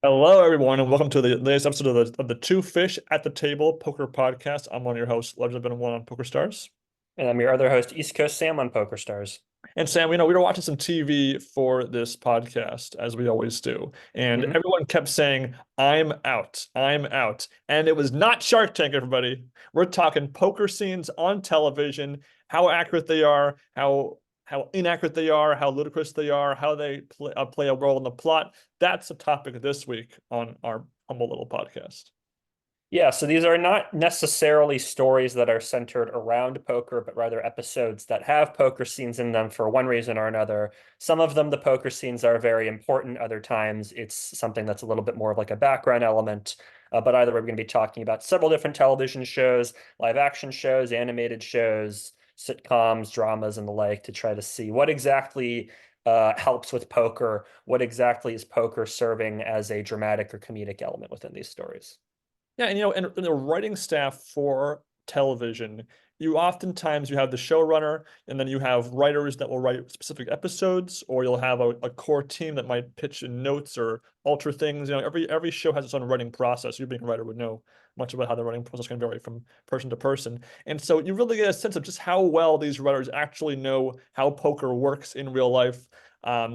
Hello, everyone, and welcome to the latest episode of the Two Fish at the Table Poker Podcast. I'm one of your hosts, Legend of One on Poker Stars. And I'm your other host, East Coast Sam on Poker Stars. And Sam, we were watching some TV for this podcast, as we always do. And Mhm. everyone kept saying, I'm out, I'm out. And it was not Shark Tank, everybody. We're talking poker scenes on television, how accurate they are, how inaccurate they are, how ludicrous they are, how they play a role in the plot. That's the topic this week on our humble little podcast. Yeah, so these are not necessarily stories that are centered around poker, but rather episodes that have poker scenes in them for one reason or another. Some of them, the poker scenes are very important. Other times, it's something that's a little bit more of like a background element. But either way, we're going to be talking about several different television shows, live action shows, animated shows, sitcoms, dramas, and the like to try to see what exactly helps with poker. What exactly is poker serving as a dramatic or comedic element within these stories? Yeah, and and the writing staff for television, you have the showrunner, and then you have writers that will write specific episodes, or you'll have a core team that might pitch in notes or alter things. Every show has its own writing process. You being a writer would know much about how the writing process can vary from person to person. And so you really get a sense of just how well these writers actually know how poker works in real life.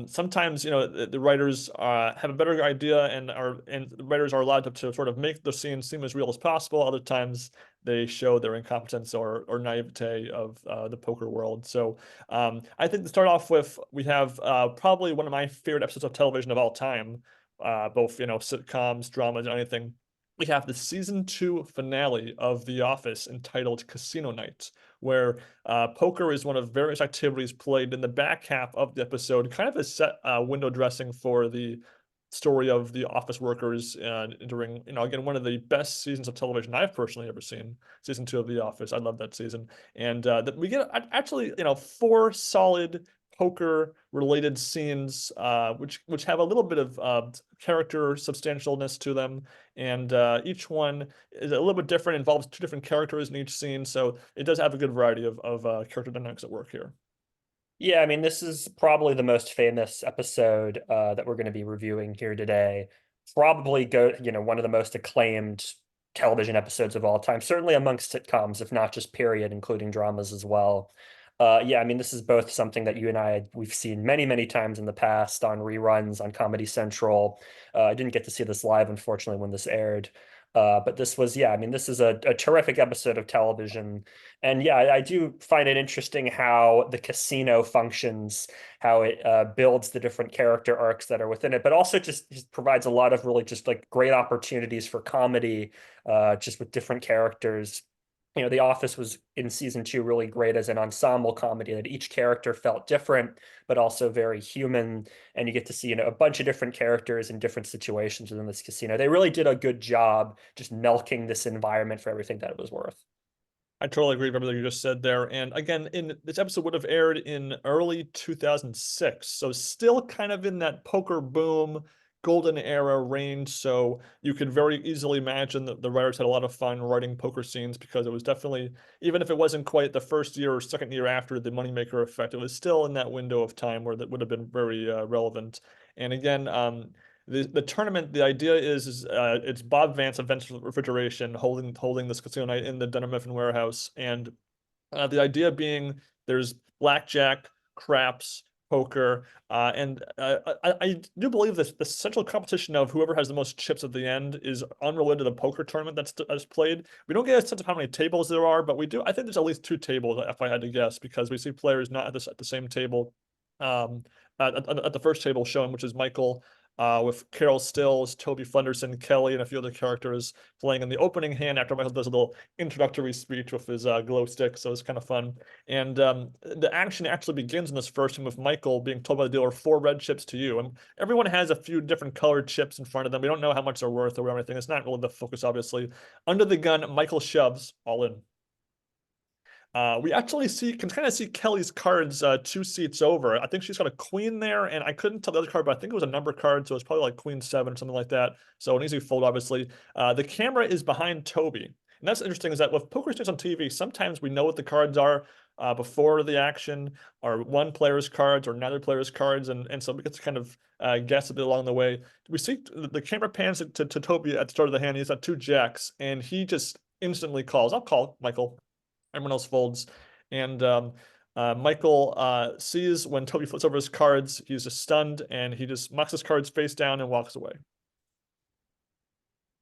Sometimes, the writers have a better idea and the writers are allowed to sort of make the scene seem as real as possible. Other times they show their incompetence or naivete of the poker world. So I think to start off with, we have probably one of my favorite episodes of television of all time, both, sitcoms, dramas, anything. We have the season 2 finale of The Office entitled Casino Night, where poker is one of various activities played in the back half of the episode, kind of a set window dressing for the story of the office workers during, again, one of the best seasons of television I've personally ever seen, season 2 of The Office. I love that season. And that we get actually, four solid poker related scenes, which have a little bit of character substantialness to them, and each one is a little bit different, involves two different characters in each scene, so it does have a good variety of character dynamics at work here. Yeah, I mean, this is probably the most famous episode that we're going to be reviewing here today. Probably one of the most acclaimed television episodes of all time, certainly amongst sitcoms, if not just period, including dramas as well. Yeah, I mean, this is both something that you and we've seen many, many times in the past on reruns on Comedy Central. I didn't get to see this live, unfortunately, when this aired. But this was, yeah, I mean, this is a terrific episode of television. And yeah, I do find it interesting how the casino functions, how it builds the different character arcs that are within it, but also just provides a lot of really just like great opportunities for comedy, just with different characters. The Office was in season 2 really great as an ensemble comedy that each character felt different, but also very human. And you get to see, a bunch of different characters in different situations within this casino. They really did a good job just milking this environment for everything that it was worth. I totally agree with everything you just said there. And again, in this episode would have aired in early 2006, so still kind of in that poker boom, golden era range. So you could very easily imagine that the writers had a lot of fun writing poker scenes because it was definitely, even if it wasn't quite the first year or second year after the moneymaker effect, it was still in that window of time where that would have been very relevant. And again, the tournament, the idea is it's Bob Vance of Vance Refrigeration holding this casino night in the Dunder Mifflin warehouse, and the idea being there's blackjack, craps, poker, and I do believe this the central competition of whoever has the most chips at the end is unrelated to the poker tournament that's played. We don't get a sense of how many tables there are, but we do. I think there's at least two tables, if I had to guess, because we see players not at the same table. Um, at the first table shown, which is Michael, with Carol Stills, Toby Flenderson, Kelly, and a few other characters playing in the opening hand after Michael does a little introductory speech with his glow stick. So it's kind of fun. And the action actually begins in this first one with Michael being told by the dealer, four red chips to you. And everyone has a few different colored chips in front of them. We don't know how much they're worth or anything. It's not really the focus, obviously. Under the gun, Michael shoves all in. We actually can kind of see Kelly's cards two seats over. I think she's got a queen there, and I couldn't tell the other card, but I think it was a number card, so it's probably like queen seven or something like that. So an easy fold, obviously. The camera is behind Toby. And that's interesting is that with poker stakes on TV, sometimes we know what the cards are, before the action are one player's cards or another player's cards, and so we get to kind of guess a bit along the way. We see the camera pans to Toby at the start of the hand. He's got two jacks, and he just instantly calls, "I'll call, Michael." Everyone else folds, and Michael sees when Toby flips over his cards. He's just stunned, and he just knocks his cards face down and walks away.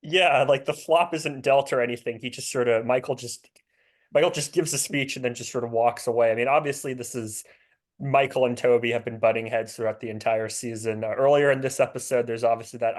Yeah, like the flop isn't dealt or anything. He just sort of Michael just gives a speech and then just sort of walks away. I mean, obviously this is Michael and Toby have been butting heads throughout the entire season. Earlier in this episode, there's obviously that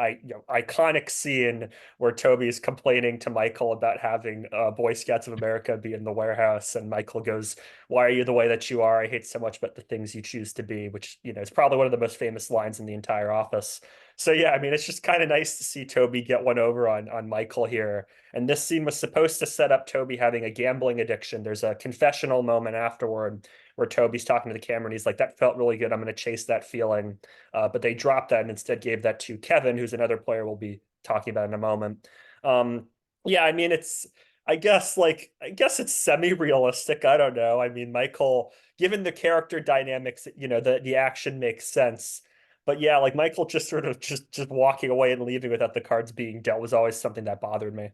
iconic scene where Toby is complaining to Michael about having Boy Scouts of America be in the warehouse, and Michael goes, "Why are you the way that you are? I hate so much about the things you choose to be," which is probably one of the most famous lines in the entire office. So yeah, I mean, it's just kind of nice to see Toby get one over on Michael here. And this scene was supposed to set up Toby having a gambling addiction. There's a confessional moment afterward where Toby's talking to the camera and he's like, "That felt really good. I'm going to chase that feeling." But they dropped that and instead gave that to Kevin, who's another player we'll be talking about in a moment. Yeah, I mean, I guess it's semi-realistic. I don't know. I mean, Michael, given the character dynamics, the action makes sense. But yeah, like Michael just sort of just walking away and leaving without the cards being dealt was always something that bothered me.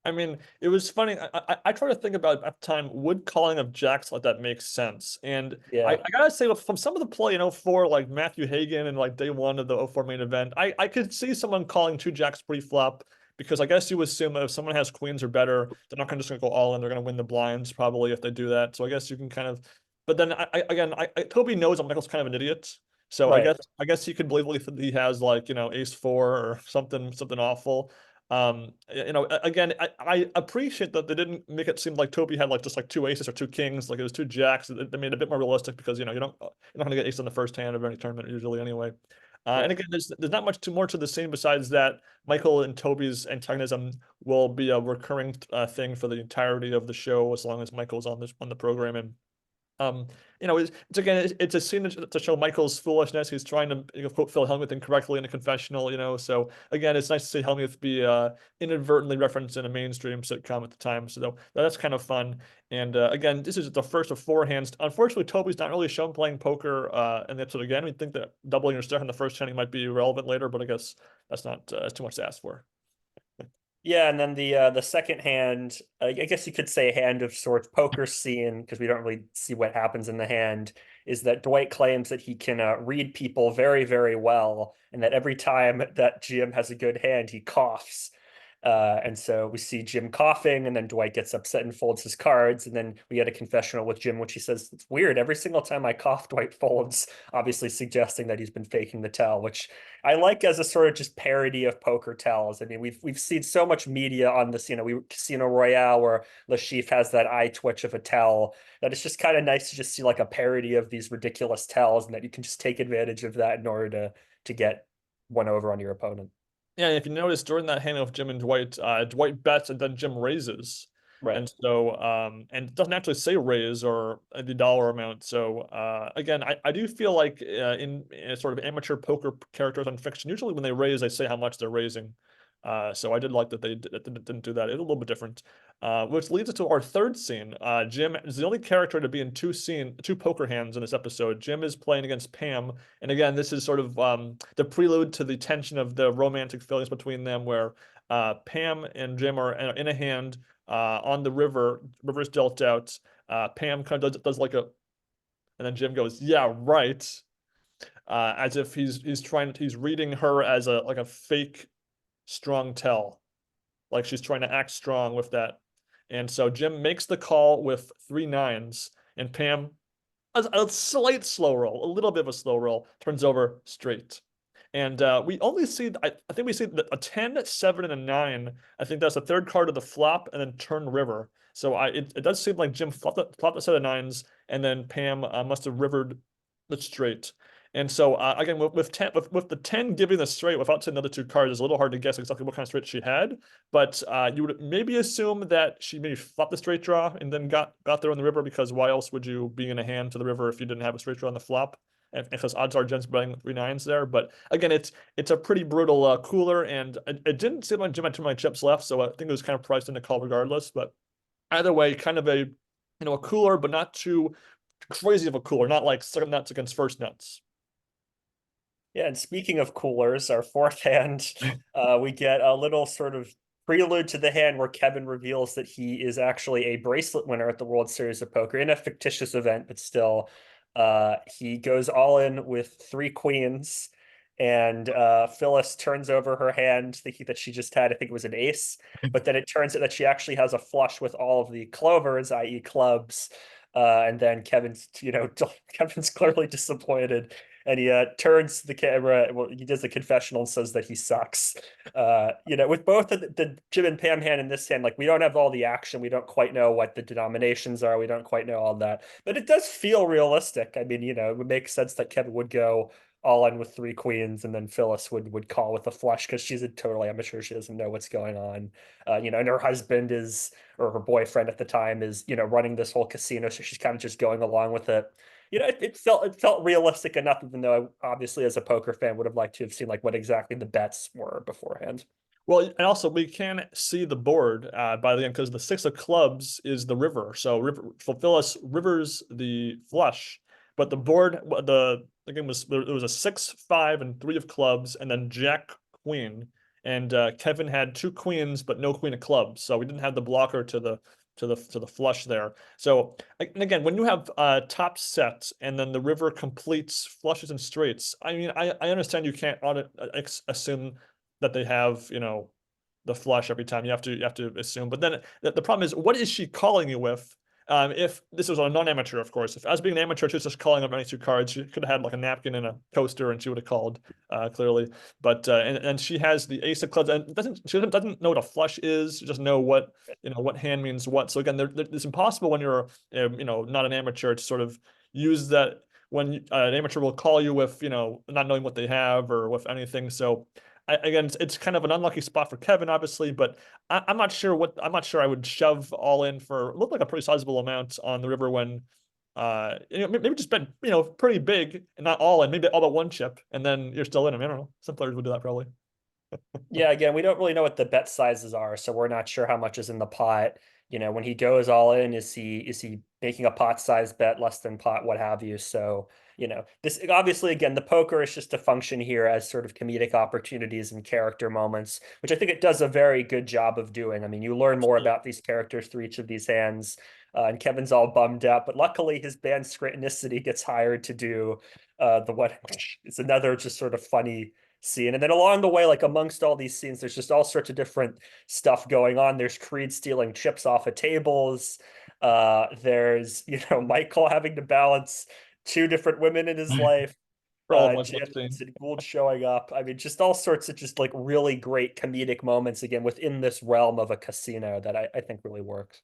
I mean, it was funny. I try to think about at the time, would calling of jacks like that make sense? And Yeah, I gotta say, from some of the play in '04, like Matthew Hagan and like day one of the '04 main event, I could see someone calling two jacks pre-flop because I guess you assume that if someone has queens or better, they're not just gonna go all in. They're gonna win the blinds probably if they do that. So I guess you can kind of, but then again, Toby knows that Michael's kind of an idiot. So right. I guess he could believe he has like ace four or something awful. Again, I appreciate that they didn't make it seem like Toby had like just like two aces or two kings, like it was two jacks. They made it a bit more realistic because you're not gonna get ace in the first hand of any tournament usually anyway. And Right. again, there's not much more to the scene besides that Michael and Toby's antagonism will be a recurring thing for the entirety of the show as long as Michael's on the program. And um, it's again, it's a scene to show Michael's foolishness. He's trying to quote Phil Hellmuth incorrectly in a confessional. So again, it's nice to see Hellmuth be inadvertently referenced in a mainstream sitcom at the time. So that's kind of fun. And again, this is the first of four hands. Unfortunately, Toby's not really shown playing poker in the episode again. We think that doubling your stack on the first hand might be relevant later, but I guess that's not that's too much to ask for. Yeah, and then the second hand, I guess you could say hand of sorts, poker scene, because we don't really see what happens in the hand, is that Dwight claims that he can read people very, very well, and that every time that Jim has a good hand, he coughs. And so we see Jim coughing, and then Dwight gets upset and folds his cards. And then we get a confessional with Jim, which he says, "It's weird. Every single time I cough, Dwight folds," obviously suggesting that he's been faking the tell, which I like as a sort of just parody of poker tells. I mean, we've seen so much media on this, Casino Royale where Lashif has that eye twitch of a tell that it's just kind of nice to just see like a parody of these ridiculous tells and that you can just take advantage of that in order to get one over on your opponent. Yeah, if you notice during that hand of Jim and Dwight, Dwight bets and then Jim raises. Right. And it doesn't actually say raise or the dollar amount. So again, I do feel like in sort of amateur poker characters on fiction, usually when they raise, they say how much they're raising. So I did like that they didn't do that. It's a little bit different. Which leads us to our third scene. Jim is the only character to be in two poker hands in this episode. Jim is playing against Pam, and again, this is sort of the prelude to the tension of the romantic feelings between them, where Pam and Jim are in a hand on the river. River's dealt out. Pam kind of does like a, and then Jim goes, "Yeah, right," as if he's reading her as a fake strong tell, like she's trying to act strong with that. And so Jim makes the call with three nines, and Pam, a slight slow roll, a little bit of a slow roll, turns over straight. And we only see, I think we see a 10, 7, and a 9. I think that's the third card of the flop, and then turn river. So it does seem like Jim flopped a set of nines, and then Pam must have rivered the straight. And so again, with the 10 giving the straight without seeing the other two cards, it's a little hard to guess exactly what kind of straight she had. But you would maybe assume that she maybe flopped the straight draw and then got there on the river, because why else would you be in a hand to the river if you didn't have a straight draw on the flop? And because odds are Jim's betting three nines there. But again, it's a pretty brutal cooler, and it didn't seem like Jim had too many chips left, so I think it was kind of priced in the call regardless. But either way, kind of a a cooler, but not too crazy of a cooler, not like second nuts against first nuts. Yeah, and speaking of coolers, our fourth hand, we get a little sort of prelude to the hand where Kevin reveals that he is actually a bracelet winner at the World Series of Poker in a fictitious event, but still, he goes all in with three queens, and Phyllis turns over her hand, thinking that she just had, I think it was an ace, but then it turns out that she actually has a flush with all of the clovers, i.e., clubs. And then Kevin's clearly disappointed, and he turns to the camera. Well, he does a confessional and says that he sucks. With both the Jim and Pam hand and this hand, like we don't have all the action. We don't quite know what the denominations are. We don't quite know all that, but it does feel realistic. I mean, it would make sense that Kevin would go all in with three queens, and then Phyllis would call with a flush because she's a totally amateur. She doesn't know what's going on. And her husband is, or her boyfriend at the time is, running this whole casino, so she's kind of just going along with it. It felt realistic enough, even though I, obviously as a poker fan would have liked to have seen like what exactly the bets were beforehand. Well, and also we can see the board by the end because the six of clubs is the river. So river for Phyllis, rivers the flush, but the board the game was there was a 6, 5, and 3 of clubs, and then Jack Queen. And Kevin had two queens, but no queen of clubs, so we didn't have the blocker to the flush there. So and again, when you have top sets and then the river completes flushes and straights, I mean, I understand you can't assume that they have, the flush every time. You have to assume. But then the problem is, what is she calling you with? If this was a non-amateur, of course, if as being an amateur, she was just calling up any two cards, she could have had like a napkin and a coaster, and she would have called clearly. But and she has the ace of clubs, and doesn't know what a flush is. She doesn't know what hand means what. So again, it's impossible when you're not an amateur to sort of use that when an amateur will call you with not knowing what they have or with anything. So again, it's kind of an unlucky spot for Kevin, obviously, but I'm not sure I would shove all in for look like a pretty sizable amount on the river when maybe just bet pretty big and not all in, maybe all but one chip, and then you're still in. I mean, I don't know. Some players would do that probably. Yeah, again, we don't really know what the bet sizes are, so we're not sure how much is in the pot. When he goes all in, is he making a pot size bet, less than pot, what have you? So, this obviously again, the poker is just a function here as sort of comedic opportunities and character moments, which I think it does a very good job of doing. I mean, you learn more Absolutely. about these characters through each of these hands. And Kevin's all bummed out, but luckily his band Scrantonicity gets hired to do the what is another just sort of funny scene. And then along the way, like amongst all these scenes, there's just all sorts of different stuff going on. There's Creed stealing chips off of tables. There's, Michael having to balance two different women in his life. For all of one Janice scene. and Gould showing up. I mean, just all sorts of just like really great comedic moments again within this realm of a casino that I think really works.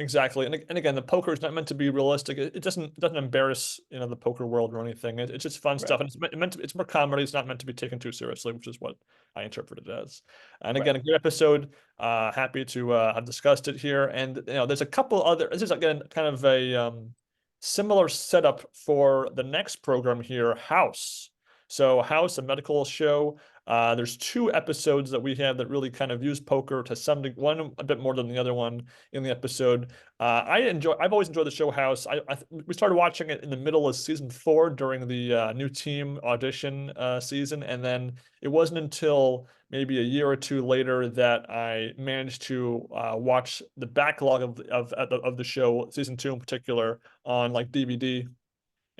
Exactly, and again, the poker is not meant to be realistic. It doesn't embarrass the poker world or anything. It's just fun stuff, Right. and it's more comedy. It's not meant to be taken too seriously, which is what I interpret it as. And Right. again, a good episode. Happy to have discussed it here. And there's a couple other. This is again kind of a similar setup for the next program here, House. So House, a medical show. There's two episodes that we have that really kind of use poker to some degree, one a bit more than the other one in the episode. I've always enjoyed the show House. We started watching it in the middle of season 4 during the new team audition season, and then it wasn't until maybe a year or two later that I managed to watch the backlog of the show, season 2 in particular, on like DVD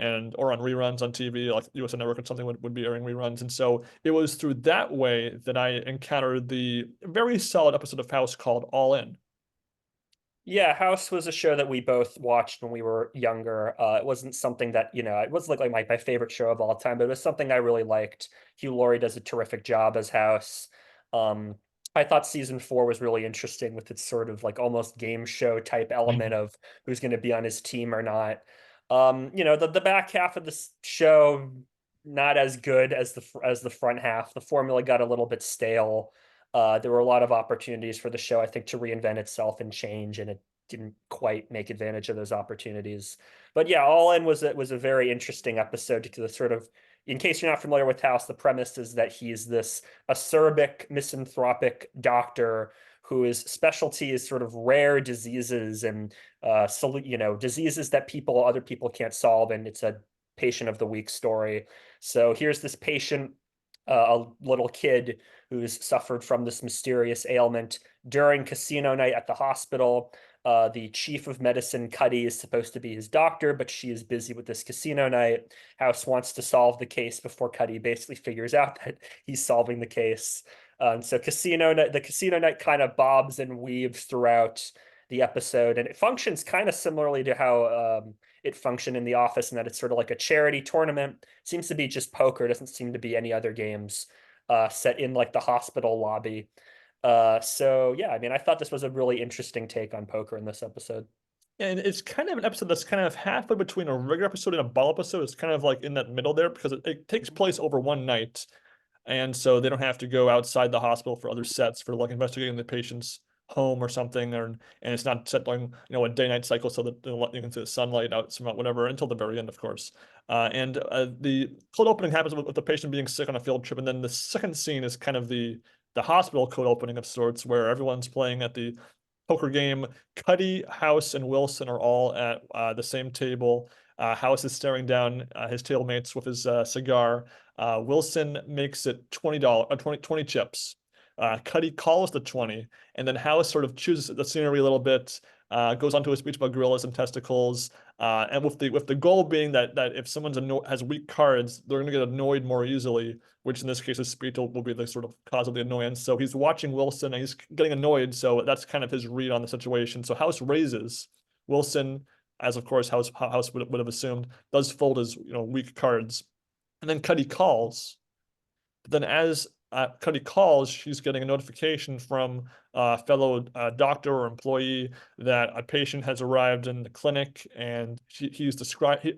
and or on reruns on TV, like USA Network or something would be airing reruns. And so it was through that way that I encountered the very solid episode of House called All In. Yeah, House was a show that we both watched when we were younger. It wasn't something that, it wasn't like my favorite show of all time, but it was something I really liked. Hugh Laurie does a terrific job as House. Um, I thought season 4 was really interesting with its sort of like almost game show type element of who's going to be on his team or not. The back half of this show not as good as the front half. The formula got a little bit stale. There were a lot of opportunities for the show, I think, to reinvent itself and change, and it didn't quite make advantage of those opportunities. But yeah, All In was a very interesting episode to the sort of, in case you're not familiar with House, the premise is that he's this acerbic, misanthropic doctor whose specialty is sort of rare diseases and diseases that other people can't solve, and it's a patient of the week story. So here's this patient, a little kid who's suffered from this mysterious ailment during casino night at the hospital. The chief of medicine, Cuddy, is supposed to be his doctor, but she is busy with this casino night. House wants to solve the case before Cuddy basically figures out that he's solving the case. So the casino night kind of bobs and weaves throughout the episode, and it functions kind of similarly to how it functioned in The Office, in that it's sort of like a charity tournament. It seems to be just poker. It doesn't seem to be any other games set in like the hospital lobby. So yeah, I mean, I thought this was a really interesting take on poker in this episode. And it's kind of an episode that's kind of halfway between a regular episode and a ball episode. It's kind of like in that middle there because it takes place over one night. And so they don't have to go outside the hospital for other sets for like investigating the patient's home or something, and it's not set during a day-night cycle so that you can see the sunlight out, some whatever, until the very end, of course. And the cold opening happens with the patient being sick on a field trip, and then the second scene is kind of the hospital cold opening of sorts, where everyone's playing at the poker game. Cuddy, House, and Wilson are all at the same table. House is staring down his table mates with his cigar. Wilson makes it $20, 20 chips. Cuddy calls the 20, and then House sort of chooses the scenery a little bit, goes on to a speech about gorillas and testicles, and with the goal being that if someone has weak cards, they're going to get annoyed more easily, which in this case, his speech will be the sort of cause of the annoyance. So he's watching Wilson, and he's getting annoyed, so that's kind of his read on the situation. So House raises. Wilson, as of course House would have assumed, does fold his weak cards, and then Cuddy calls. But then as Cuddy calls, she's getting a notification from a fellow doctor or employee that a patient has arrived in the clinic, and he's describing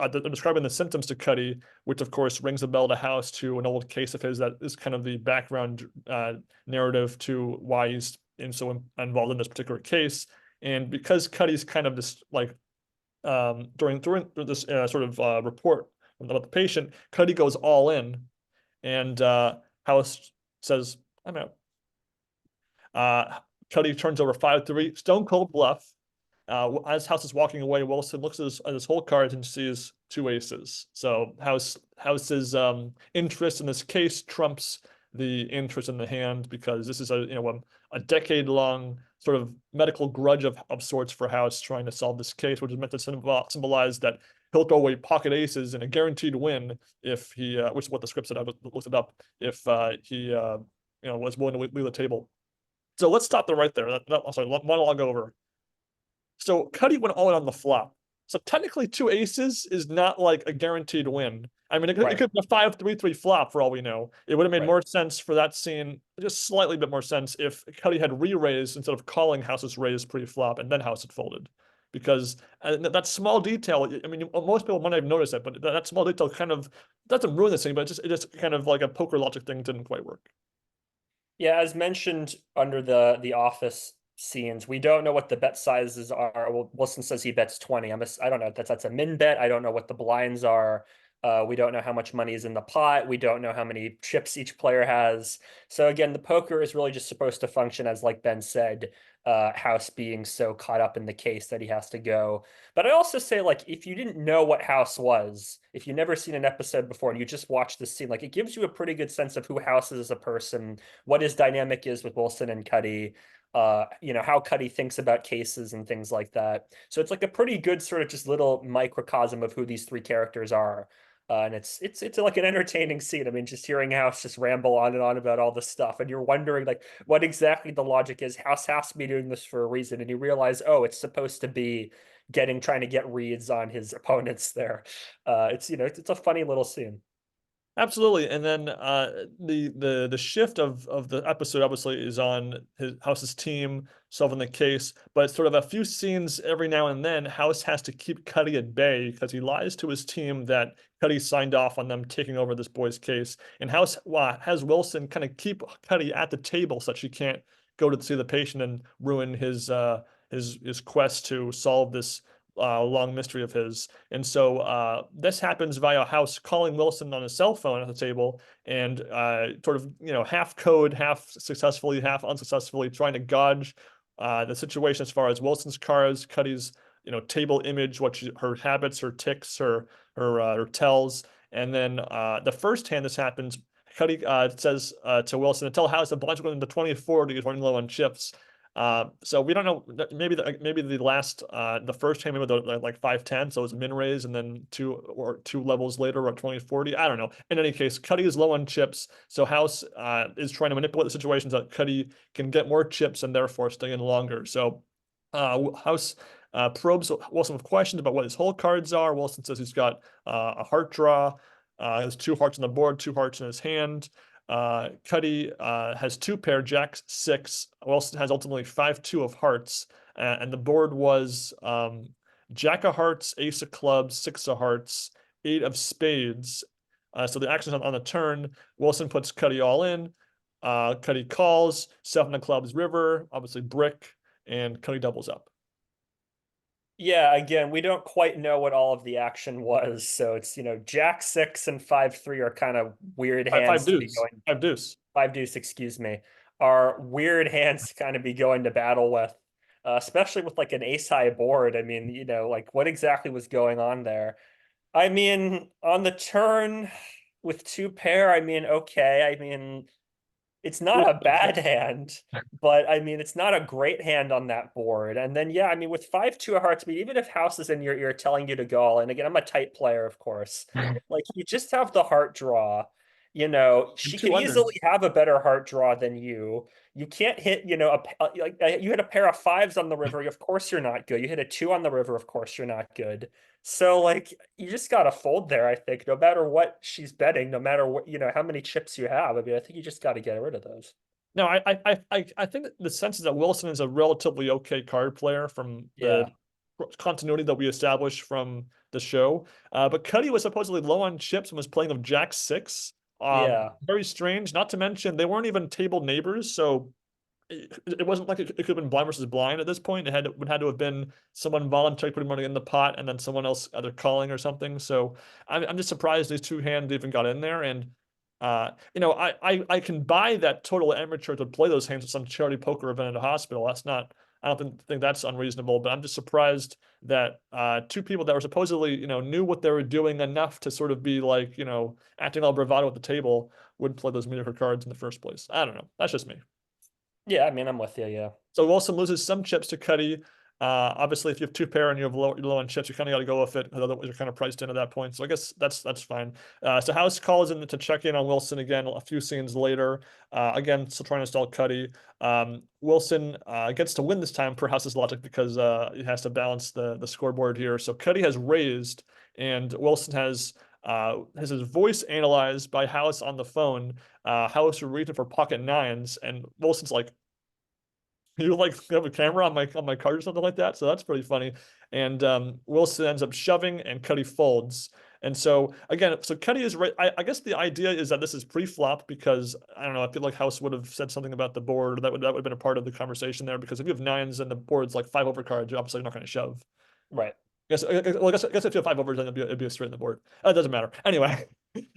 the symptoms to Cuddy, which of course rings a bell to House to an old case of his that is kind of the background narrative to why he's so involved in this particular case. And because Cuddy's kind of this like during this sort of report about the patient, Cuddy goes all in, and House says, "I'm out." Cuddy turns over 5-3, stone cold bluff. As House is walking away, Wilson looks at his whole cards and sees two aces. So House's interest in this case trumps the interest in the hand, because this is a decade-long sort of medical grudge of sorts for House trying to solve this case, which is meant to symbolize that he'll throw away pocket aces and a guaranteed win if he, which is what the script said. I looked it up. If he, was willing to leave the table. So let's stop there right there. Sorry, monologue over. So Cuddy went all in on the flop. So technically, two aces is not like a guaranteed win. I mean, it could be a 5-3-3 flop for all we know. It would have made more sense for that scene, just slightly bit more sense, if Cuddy had re-raised instead of calling House's raise pre-flop and then House had folded. Because that small detail, I mean, most people might not have noticed it, but that small detail kind of doesn't ruin the scene, but it just kind of like a poker logic thing didn't quite work. Yeah, as mentioned under the Office scenes, we don't know what the bet sizes are. Well, Wilson says he bets 20. I don't know if that's a min bet. I don't know what the blinds are. We don't know how much money is in the pot. We don't know how many chips each player has. So again, the poker is really just supposed to function as, like Ben said, House being so caught up in the case that he has to go. But I also say, like, if you didn't know what House was, if you've never seen an episode before and you just watch this scene, like, it gives you a pretty good sense of who House is as a person, what his dynamic is with Wilson and Cuddy, how Cuddy thinks about cases and things like that. So it's like a pretty good sort of just little microcosm of who these three characters are. And it's like an entertaining scene. I mean, just hearing House just ramble on and on about all this stuff, and you're wondering like what exactly the logic is. House has to be doing this for a reason, and you realize, oh, it's supposed to be trying to get reads on his opponents there. It's a funny little scene. Absolutely. And then the shift of the episode obviously is on House's team solving the case, but sort of a few scenes every now and then House has to keep Cuddy at bay because he lies to his team that Cuddy signed off on them taking over this boy's case. And House has Wilson kind of keep Cuddy at the table so that she can't go to see the patient and ruin his quest to solve this long mystery of his. And so this happens via House calling Wilson on his cell phone at the table and sort of, half code, half successfully, half unsuccessfully trying to gauge the situation as far as Wilson's cars, Cuddy's, table image, her habits, her ticks, her tells. And then the first hand this happens, Cuddy says to Wilson to tell House the blinds are going to 2040 is running low on chips. So we don't know. Maybe the first hand maybe like 510, so it was min raise, and then two levels later at 2040. I don't know. In any case, Cuddy is low on chips, so House is trying to manipulate the situation so that Cuddy can get more chips and therefore stay in longer. So House probes Wilson with questions about what his whole cards are. Wilson says he's got a heart draw. Has two hearts on the board, two hearts in his hand. Cuddy has two pair, Jack 6. Wilson has ultimately 5-2 of hearts, and the board was Jack of hearts, ace of clubs, 6 of hearts, 8 of spades. So the actions on the turn, Wilson puts Cuddy all in. Cuddy calls, 7 of clubs, river, obviously brick, and Cuddy doubles up. Yeah, again, we don't quite know what all of the action was, so it's Jack 6 and 5-3 are kind of weird Five hands to be deuce, going. five deuce. Five deuce, excuse me, are weird hands to kind of be going to battle with, especially with like an ace high board. I mean, like what exactly was going on there? I mean, on the turn with two pair, I mean, okay. I mean, it's not a bad hand, but I mean, it's not a great hand on that board. And then, yeah, I mean, with 5-2 of hearts, I mean, even if house is in your ear telling you to go all in, again, I'm a tight player, of course. Like, you just have the heart draw. And She two could easily unders. have a better heart draw than you. You can't hit, you hit a pair of fives on the river. Of course, you're not good. You hit a 2 on the river. Of course, you're not good. So, like, you just got to fold there, I think, no matter what she's betting, no matter what, how many chips you have. I mean, I think you just got to get rid of those. No, I think the sense is that Wilson is a relatively okay card player from the Yeah. continuity that we established from the show. But Cuddy was supposedly low on chips and was playing with Jack 6. Yeah. Very strange. Not to mention they weren't even table neighbors, so it wasn't like it could have been blind versus blind at this point. Would had to have been someone voluntarily putting money in the pot and then someone else either calling or something. So I'm just surprised these two hands even got in there. And I can buy that total amateur to play those hands at some charity poker event at a hospital. That's not. I don't think that's unreasonable, but I'm just surprised that two people that were supposedly, knew what they were doing enough to sort of be like, acting all bravado at the table would play those mediocre cards in the first place. I don't know. That's just me. Yeah, I mean, I'm with you, yeah. So Wilson loses some chips to Cuddy. Obviously, if you have two pair and you have low on chips, you kind of got to go with it. Otherwise, you're kind of priced in at that point. So I guess that's fine. So House calls in to check in on Wilson again a few scenes later. Again, still trying to stall Cuddy. Wilson gets to win this time per House's logic because he has to balance the scoreboard here. So Cuddy has raised, and Wilson has his voice analyzed by House on the phone. House reaching for pocket nines, and Wilson's like, you like have a camera on my card or something like that. So that's pretty funny. And Wilson ends up shoving and Cuddy folds. And so again, so Cuddy is right. I guess the idea is that this is pre-flop because I don't know, I feel like House would have said something about the board. That would have been a part of the conversation there because if you have nines and the board's like 5 over cards, you're obviously not going to shove. Right. I guess if you have 5 overs, then it'd be a straight in the board. It doesn't matter. Anyway,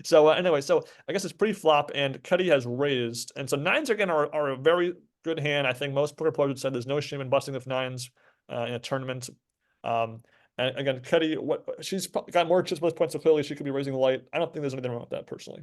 so I guess it's pre-flop and Cuddy has raised, and so nines again are a very good hand. I think most poker players would say there's no shame in busting with nines in a tournament. Um, and again, Cuddy, she's got more chips, most points, so clearly she could be raising light. I don't think there's anything wrong with that personally.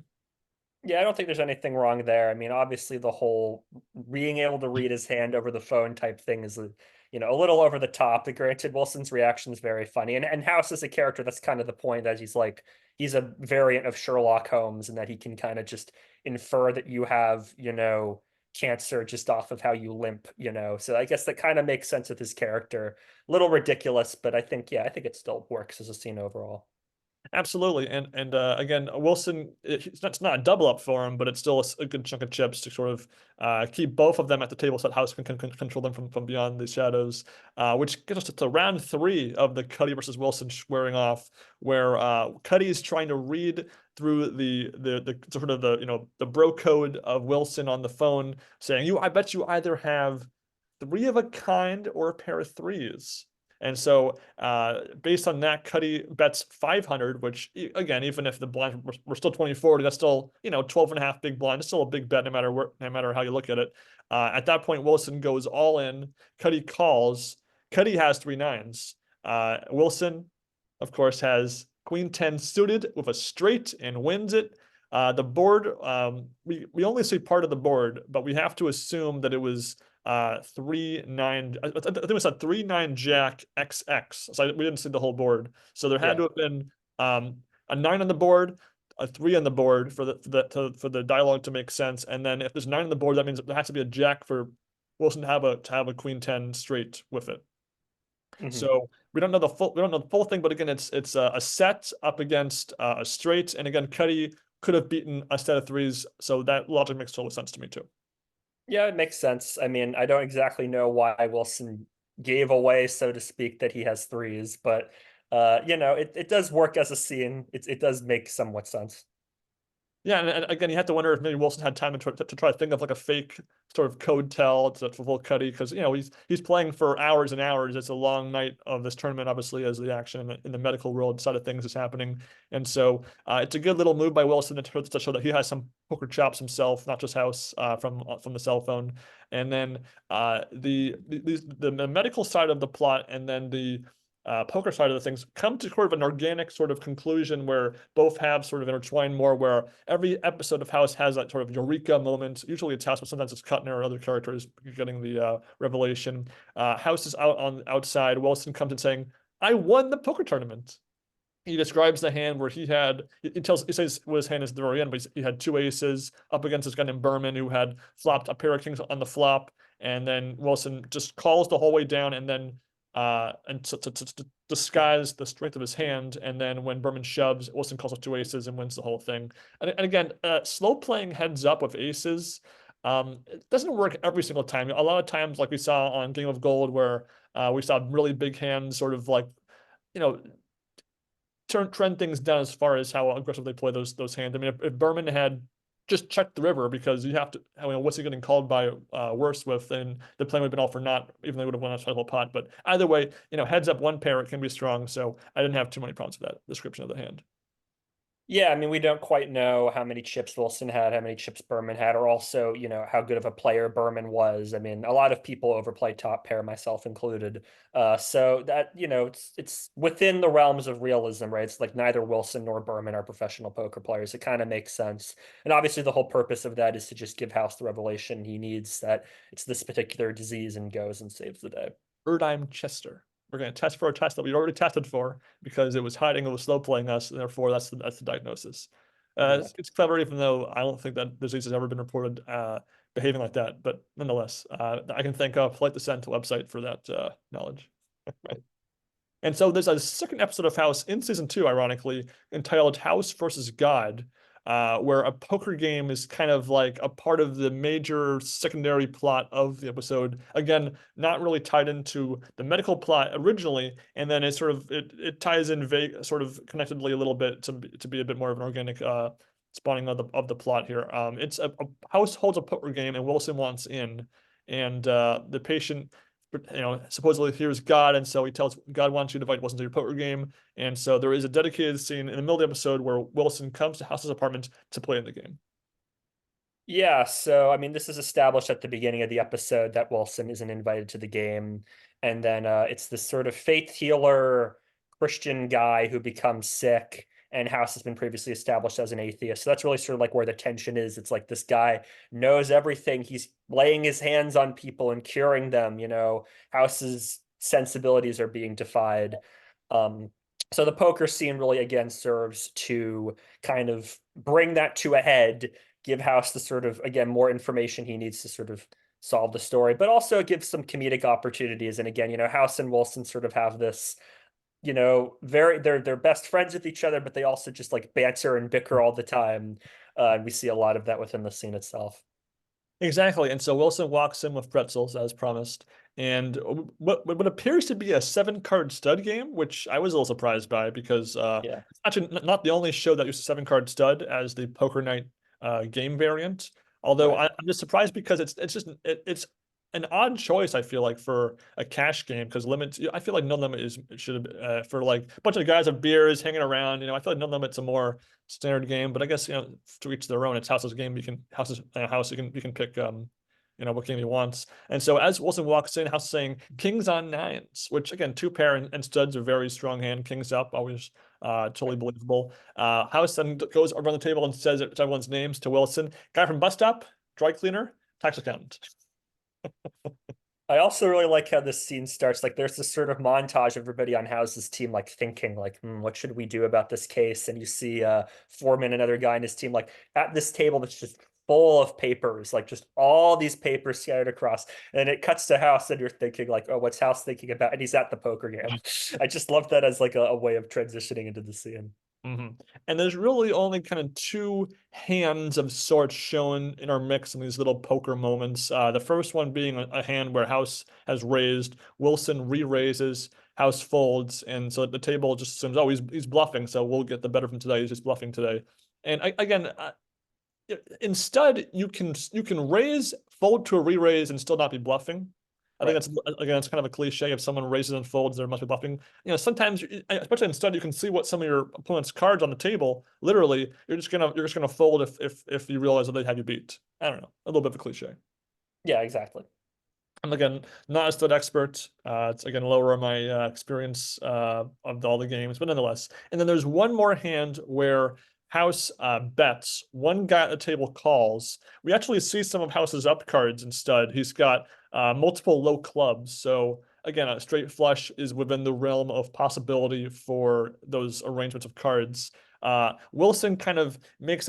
Yeah, I don't think there's anything wrong there. I mean, obviously the whole being able to read his hand over the phone type thing is a little over the top. But granted, Wilson's reaction is very funny. And House is a character that's kind of the point that he's a variant of Sherlock Holmes and that he can kind of just infer that you have, cancer just off of how you limp. So I guess that kind of makes sense with his character. Little ridiculous, but I think it still works as a scene overall. Absolutely, and again, Wilson, it's not a double up for him, but it's still a good chunk of chips to sort of keep both of them at the table so that House can control them from beyond the shadows, which gets us to round 3 of the Cuddy versus Wilson squaring off, where Cuddy is trying to read through the sort of the bro code of Wilson on the phone, saying, I bet you either have 3 of a kind or a pair of threes. And so based on that, Cuddy bets 500, which again, even if the blind were still 20-40, that's still, 12 and a half big blind. It's still a big bet no matter where, no matter how you look at it. At that point, Wilson goes all in. Cuddy calls. Cuddy has 3 9s. Wilson, of course, has Queen 10 suited with a straight and wins it. The board, we only see part of the board, but we have to assume that it was 3 9. I think it was a 3 9 Jack XX. So we didn't see the whole board. So there had Yeah. to have been a 9 on the board, a 3 on the board for the dialogue to make sense. And then if there's 9 on the board, that means there has to be a Jack for Wilson to have a Queen 10 straight with it. Mhm. So we don't know the full thing, but again, it's a set up against a straight, and again, Cuddy could have beaten a set of threes, so that logic makes total sense to me too. Yeah, it makes sense. I mean, I don't exactly know why Wilson gave away, so to speak, that he has threes, but it does work as a scene. It does make somewhat sense. Yeah, and again, you have to wonder if maybe Wilson had time to try to think of like a fake sort of code tell to fulfill Cuddy, because he's playing for hours and hours. It's a long night of this tournament, obviously, as the action in the medical world side of things is happening, and so it's a good little move by Wilson to show that he has some poker chops himself, not just house from the cell phone, and then the medical side of the plot, and then the poker side of the things come to sort of an organic sort of conclusion where both have sort of intertwined more, where every episode of House has that sort of eureka moment. Usually it's House, but sometimes it's Cutner or other characters getting the revelation. House is outside. Wilson comes in saying, "I won the poker tournament." He describes the hand where he says what his hand is at the very end, but he had 2 aces up against this guy named Berman who had flopped a pair of kings on the flop, and then Wilson just calls the whole way down, and then and to disguise the strength of his hand, and then when Berman shoves, Wilson calls off 2 aces and wins the whole thing. And again, slow playing heads up with aces. It doesn't work every single time. A lot of times, like we saw on Game of Gold, where we saw really big hands sort of like, you know, trend things down as far as how aggressive they play those hands. I mean, if Berman had just checked the river, because you have to, I mean, what's he getting called by worse with, then the play would have been all for naught, even though he would have won a title pot. But either way, heads up one pair, it can be strong. So I didn't have too many problems with that description of the hand. Yeah, I mean, we don't quite know how many chips Wilson had, how many chips Berman had, or also, how good of a player Berman was. I mean, a lot of people overplay top pair, myself included. So that, it's within the realms of realism, right? It's like neither Wilson nor Berman are professional poker players. It kind of makes sense. And obviously the whole purpose of that is to just give House the revelation he needs, that it's this particular disease, and goes and saves the day. Erdheim Chester. We're going to test for a test that we already tested for because it was hiding, it was slow playing us, and therefore that's the diagnosis. Exactly. It's clever, even though I don't think that disease has ever been reported behaving like that. But nonetheless, I can thank Polite Descent website for that knowledge. And so there's a second episode of House in season 2, ironically, entitled House versus God, where a poker game is kind of like a part of the major secondary plot of the episode. Again, not really tied into the medical plot originally, and then it ties in vague, sort of connectedly a little bit to be a bit more of an organic spawning of the plot here. It's a House holds a poker game, and Wilson wants in, and the patient supposedly hears God, and so he tells God wants you to invite Wilson to your poker game. And so there is a dedicated scene in the middle of the episode where Wilson comes to House's apartment to play in the game. Yeah, so I mean, this is established at the beginning of the episode that Wilson isn't invited to the game, and then it's this sort of faith healer Christian guy who becomes sick, and House has been previously established as an atheist. So that's really sort of like where the tension is. It's like this guy knows everything. He's laying his hands on people and curing them. House's sensibilities are being defied. Um, so the poker scene really again serves to kind of bring that to a head, give House the sort of, again, more information he needs to sort of solve the story, but also give some comedic opportunities. And again, House and Wilson sort of have this, they're best friends with each other, but they also just like banter and bicker all the time. And we see a lot of that within the scene itself. Exactly. And so Wilson walks in with pretzels as promised, and what appears to be a 7 card stud game, which I was a little surprised by, because Yeah. it's actually not the only show that uses 7 card stud as the poker night game variant. Although Right. I'm just surprised because it's an odd choice, I feel like, for a cash game, because limits, I feel like No Limit is should for like a bunch of guys with beers hanging around. I feel like No Limit's a more standard game, but I guess to each their own. It's House's game. You can House's house. You can pick what game he wants. And so as Wilson walks in, House saying Kings on nines, which again, two pair and studs are very strong hand. Kings up, always totally believable. House then goes around the table and says everyone's names to Wilson. Guy from bus stop, dry cleaner, tax accountant. I also really like how this scene starts. Like, there's this sort of montage of everybody on House's team, like thinking, like, what should we do about this case? And you see Foreman, another guy in his team, like at this table that's just full of papers, like just all these papers scattered across. And it cuts to House, and you're thinking, like, oh, what's House thinking about? And he's at the poker game. I just love that as like a way of transitioning into the scene. And there's really only kind of two hands of sorts shown in our mix in these little poker moments. The first one being a hand where House has raised, Wilson re-raises, House folds, and so the table just assumes, oh, he's bluffing, so we'll get the better from today. He's just bluffing today. And again, in stud, you can raise, fold to a re-raise, and still not be bluffing. I think that's kind of a cliche. If someone raises and folds, there must be bluffing. Sometimes, especially in stud, you can see what some of your opponent's cards on the table. Literally, you're just gonna fold if you realize that they have you beat. I don't know, a little bit of a cliche. Yeah, exactly. I'm again not a stud expert. It's again lower on my experience of all the games, but nonetheless. And then there's one more hand where House bets. One guy at the table calls. We actually see some of House's up cards in stud. He's got multiple low clubs. So again, a straight flush is within the realm of possibility for those arrangements of cards. Wilson kind of makes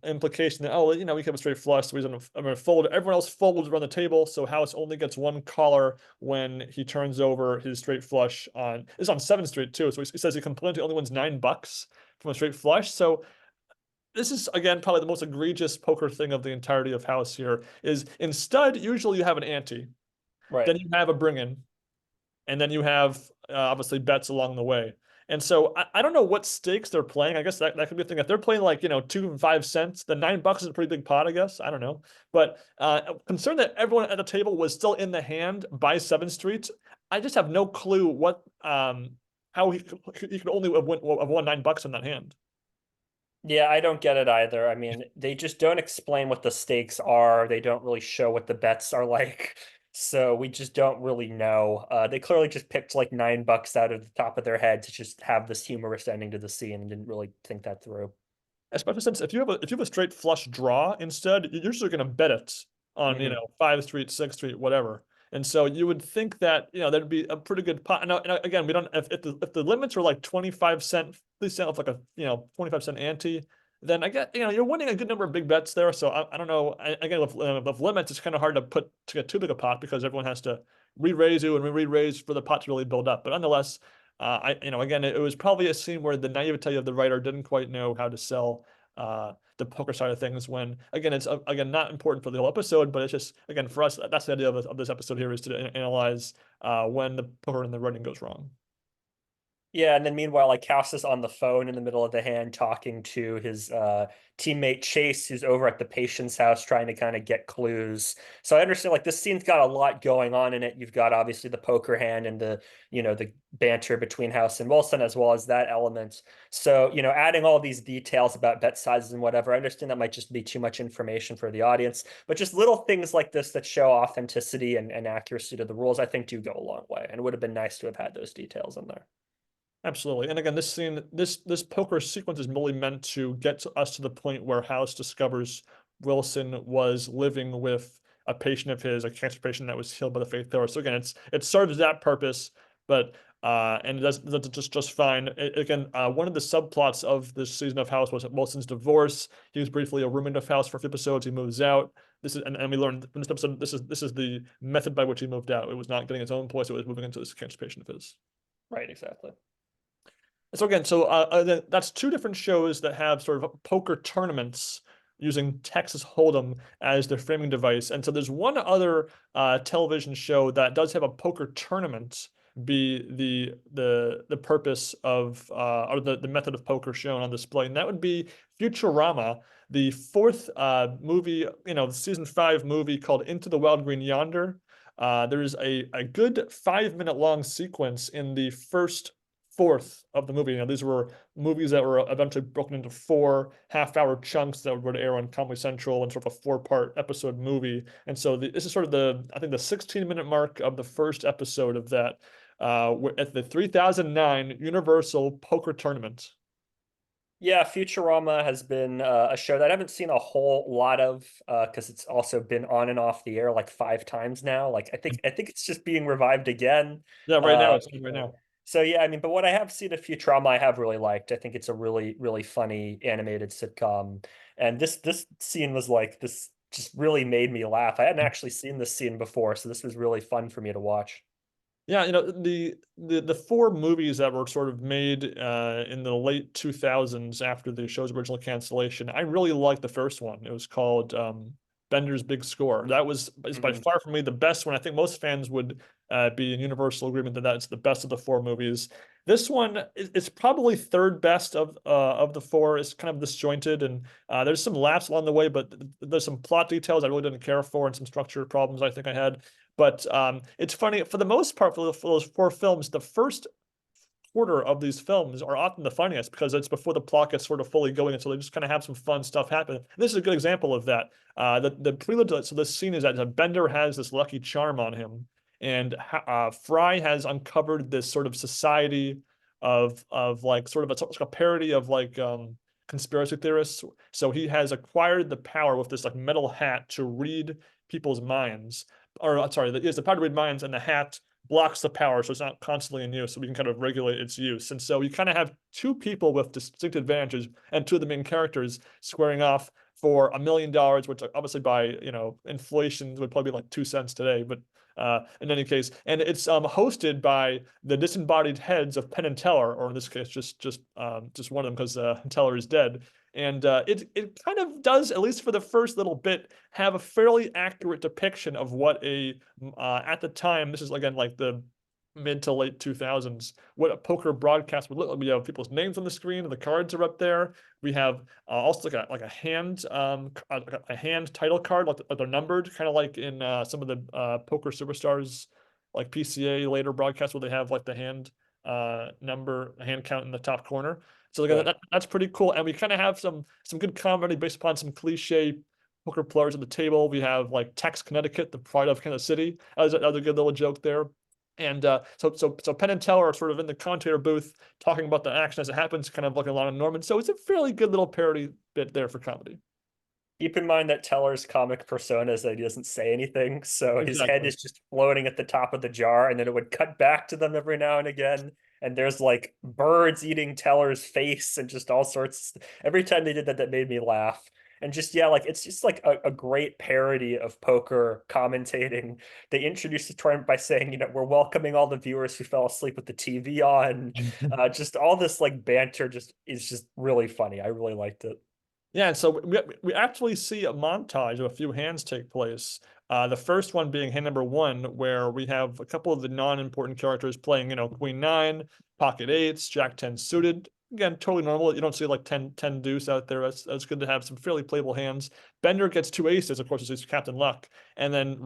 implication that, oh, we can have a straight flush, so I'm gonna fold. Everyone else folds around the table, so House only gets one caller when he turns over his straight flush on. It's on 7th Street too, so he says he completely only wins $9 from a straight flush. So this is again probably the most egregious poker thing of the entirety of House here. Is in stud, usually you have an ante, then you have a bring in, and then you have obviously bets along the way. And so I don't know what stakes they're playing. I guess that could be a thing. If they're playing like 2 and 5 cents, then $9 is a pretty big pot, I guess. I don't know. But concerned that everyone at the table was still in the hand by 7th Street, I just have no clue what how he could only have won $9 in that hand. Yeah, I don't get it either. I mean, they just don't explain what the stakes are. They don't really show what the bets are like. So we just don't really know. They clearly just picked like $9 out of the top of their head to just have this humorous ending to the scene and didn't really think that through. Especially since if you have a straight flush draw instead, you're usually going to bet it on 5th Street, 6th Street, whatever. And so you would think that there'd be a pretty good pot. Now, again, we don't if the limits are like 25 cent, please sell like a 25 cent ante, then I get you're winning a good number of big bets there. So I don't know. Again, with limits, it's kind of hard to get too big a pot because everyone has to re-raise you and re-raise for the pot to really build up. But nonetheless, again, it was probably a scene where the naivete of the writer didn't quite know how to sell the poker side of things. When again, it's again not important for the whole episode, but it's just again for us. That's the idea of this episode here is to analyze when the poker and the writing goes wrong. Yeah, and then meanwhile, like House is on the phone in the middle of the hand talking to his teammate Chase, who's over at the patient's house trying to kind of get clues. So I understand like this scene's got a lot going on in it. You've got obviously the poker hand and the banter between House and Wilson, as well as that element. So, adding all these details about bet sizes and whatever, I understand that might just be too much information for the audience, but just little things like this that show authenticity and accuracy to the rules, I think do go a long way. And it would have been nice to have had those details in there. Absolutely. And again, this scene, this poker sequence is really meant to get to us to the point where House discovers Wilson was living with a patient of his, a cancer patient that was healed by the faith healer. So again, it serves that purpose, but and it does just fine. Again, one of the subplots of this season of House was Wilson's divorce. He was briefly a roommate of House for a few episodes. He moves out. This is and we learned in this episode this is the method by which he moved out. It was not getting his own place. It was moving into this cancer patient of his. Right, exactly. So again, that's two different shows that have sort of poker tournaments using Texas Hold'em as their framing device. And so there's one other television show that does have a poker tournament be the purpose of or the method of poker shown on display, and that would be Futurama, the fourth movie, season 5 movie called Into the Wild Green Yonder. There's a good 5 minute long sequence in the first fourth of the movie. These were movies that were eventually broken into 4 half-hour chunks that would go to air on Comedy Central and sort of a 4-part episode movie. And so this is sort of I think the 16-minute mark of the first episode of that, at the 3009 Universal Poker Tournament. Yeah, Futurama has been a show that I haven't seen a whole lot of because it's also been on and off the air like 5 times now. Like I think it's just being revived again. Yeah, right now Uh, it's on right so, now. so yeah, I mean, but what I have seen of Futurama, I have really liked. I think it's a really really funny animated sitcom, and this scene was like this just really made me laugh. I hadn't actually seen this scene before, so this was really fun for me to watch. Yeah, the 4 movies that were sort of made in the late 2000s after the show's original cancellation, I really liked the first one. It was called Bender's Big Score. That is by Mhm. far for me the best one. I think most fans would be in universal agreement that that's the best of the 4 movies. This one is probably third best of the 4. It's kind of disjointed, and there's some laughs along the way, but there's some plot details I really didn't care for, and some structure problems I think I had. But it's funny for the most part for those 4 films. The first quarter of these films are often the funniest because it's before the plot gets sort of fully going, and so they just kind of have some fun stuff happen. And this is a good example of that. The prelude to so this scene is that Bender has this lucky charm on him, and Fry has uncovered this sort of society of like sort of it's like a parody of like conspiracy theorists. So he has acquired the power with this like metal hat to read people's minds, or sorry, he has the power to read minds, and the hat blocks the power, so it's not constantly in use, so we can kind of regulate its use. And so you kind of have 2 people with distinct advantages, and 2 of the main characters squaring off for $1 million, which obviously by inflation would probably be like 2 cents today. But in any case, and it's hosted by the disembodied heads of Penn and Teller, or in this case, just one of them because Teller is dead. And it kind of does, at least for the first little bit, have a fairly accurate depiction of what at the time, this is again like the mid to late 2000s, what a poker broadcast would look like. We have people's names on the screen, and the cards are up there. We have also like a hand a hand title card, like they're numbered, kind of like in some of the poker superstars, like PCA later broadcasts, where they have like the hand number, a hand count in the top corner. So again, Right. that's pretty cool, and we kind of have some good comedy based upon some cliche poker players at the table. We have like Tex Connecticut, the pride of Kansas City. That was a good little joke there. And so Penn and Teller are sort of in the commentator booth talking about the action as it happens, kind of looking along Norman. So it's a fairly good little parody bit there for comedy. Keep in mind that Teller's comic persona is that he doesn't say anything, so his head Exactly. is just floating at the top of the jar, and then it would cut back to them every now and again. And there's like birds eating Teller's face and just all sorts. Every time they did that, that made me laugh. And just yeah, like it's just like a great parody of poker commentating. They introduced the tournament by saying, we're welcoming all the viewers who fell asleep with the TV on. Just all this like banter just is just really funny. I really liked it. Yeah, and so we actually see a montage of a few hands take place. The first one being hand number 1, where we have a couple of the non-important characters playing, Queen 9, pocket 8s, Jack 10 suited. Again, totally normal. You don't see like 10 deuce out there. That's good to have some fairly playable hands. Bender gets 2 aces, of course, it's Captain Luck, and then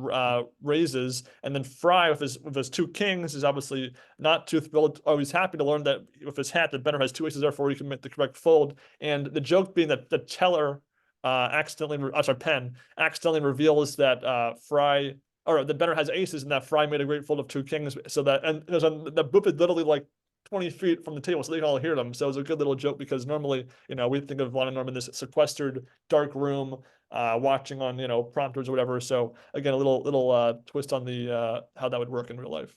raises. And then Fry with his 2 kings is obviously not too thrilled. Oh, he's happy to learn that with his hat that Bender has 2 aces, therefore he can make the correct fold. And the joke being that the teller Penn accidentally reveals that Fry or that Bender has aces, and that Fry made a great fold of 2 kings. So the booth is literally like 20 feet from the table, so they can all hear them. So it's a good little joke because normally, we think of Lon and Norman, this sequestered dark room, watching on, prompters or whatever. So again, a little twist on the how that would work in real life.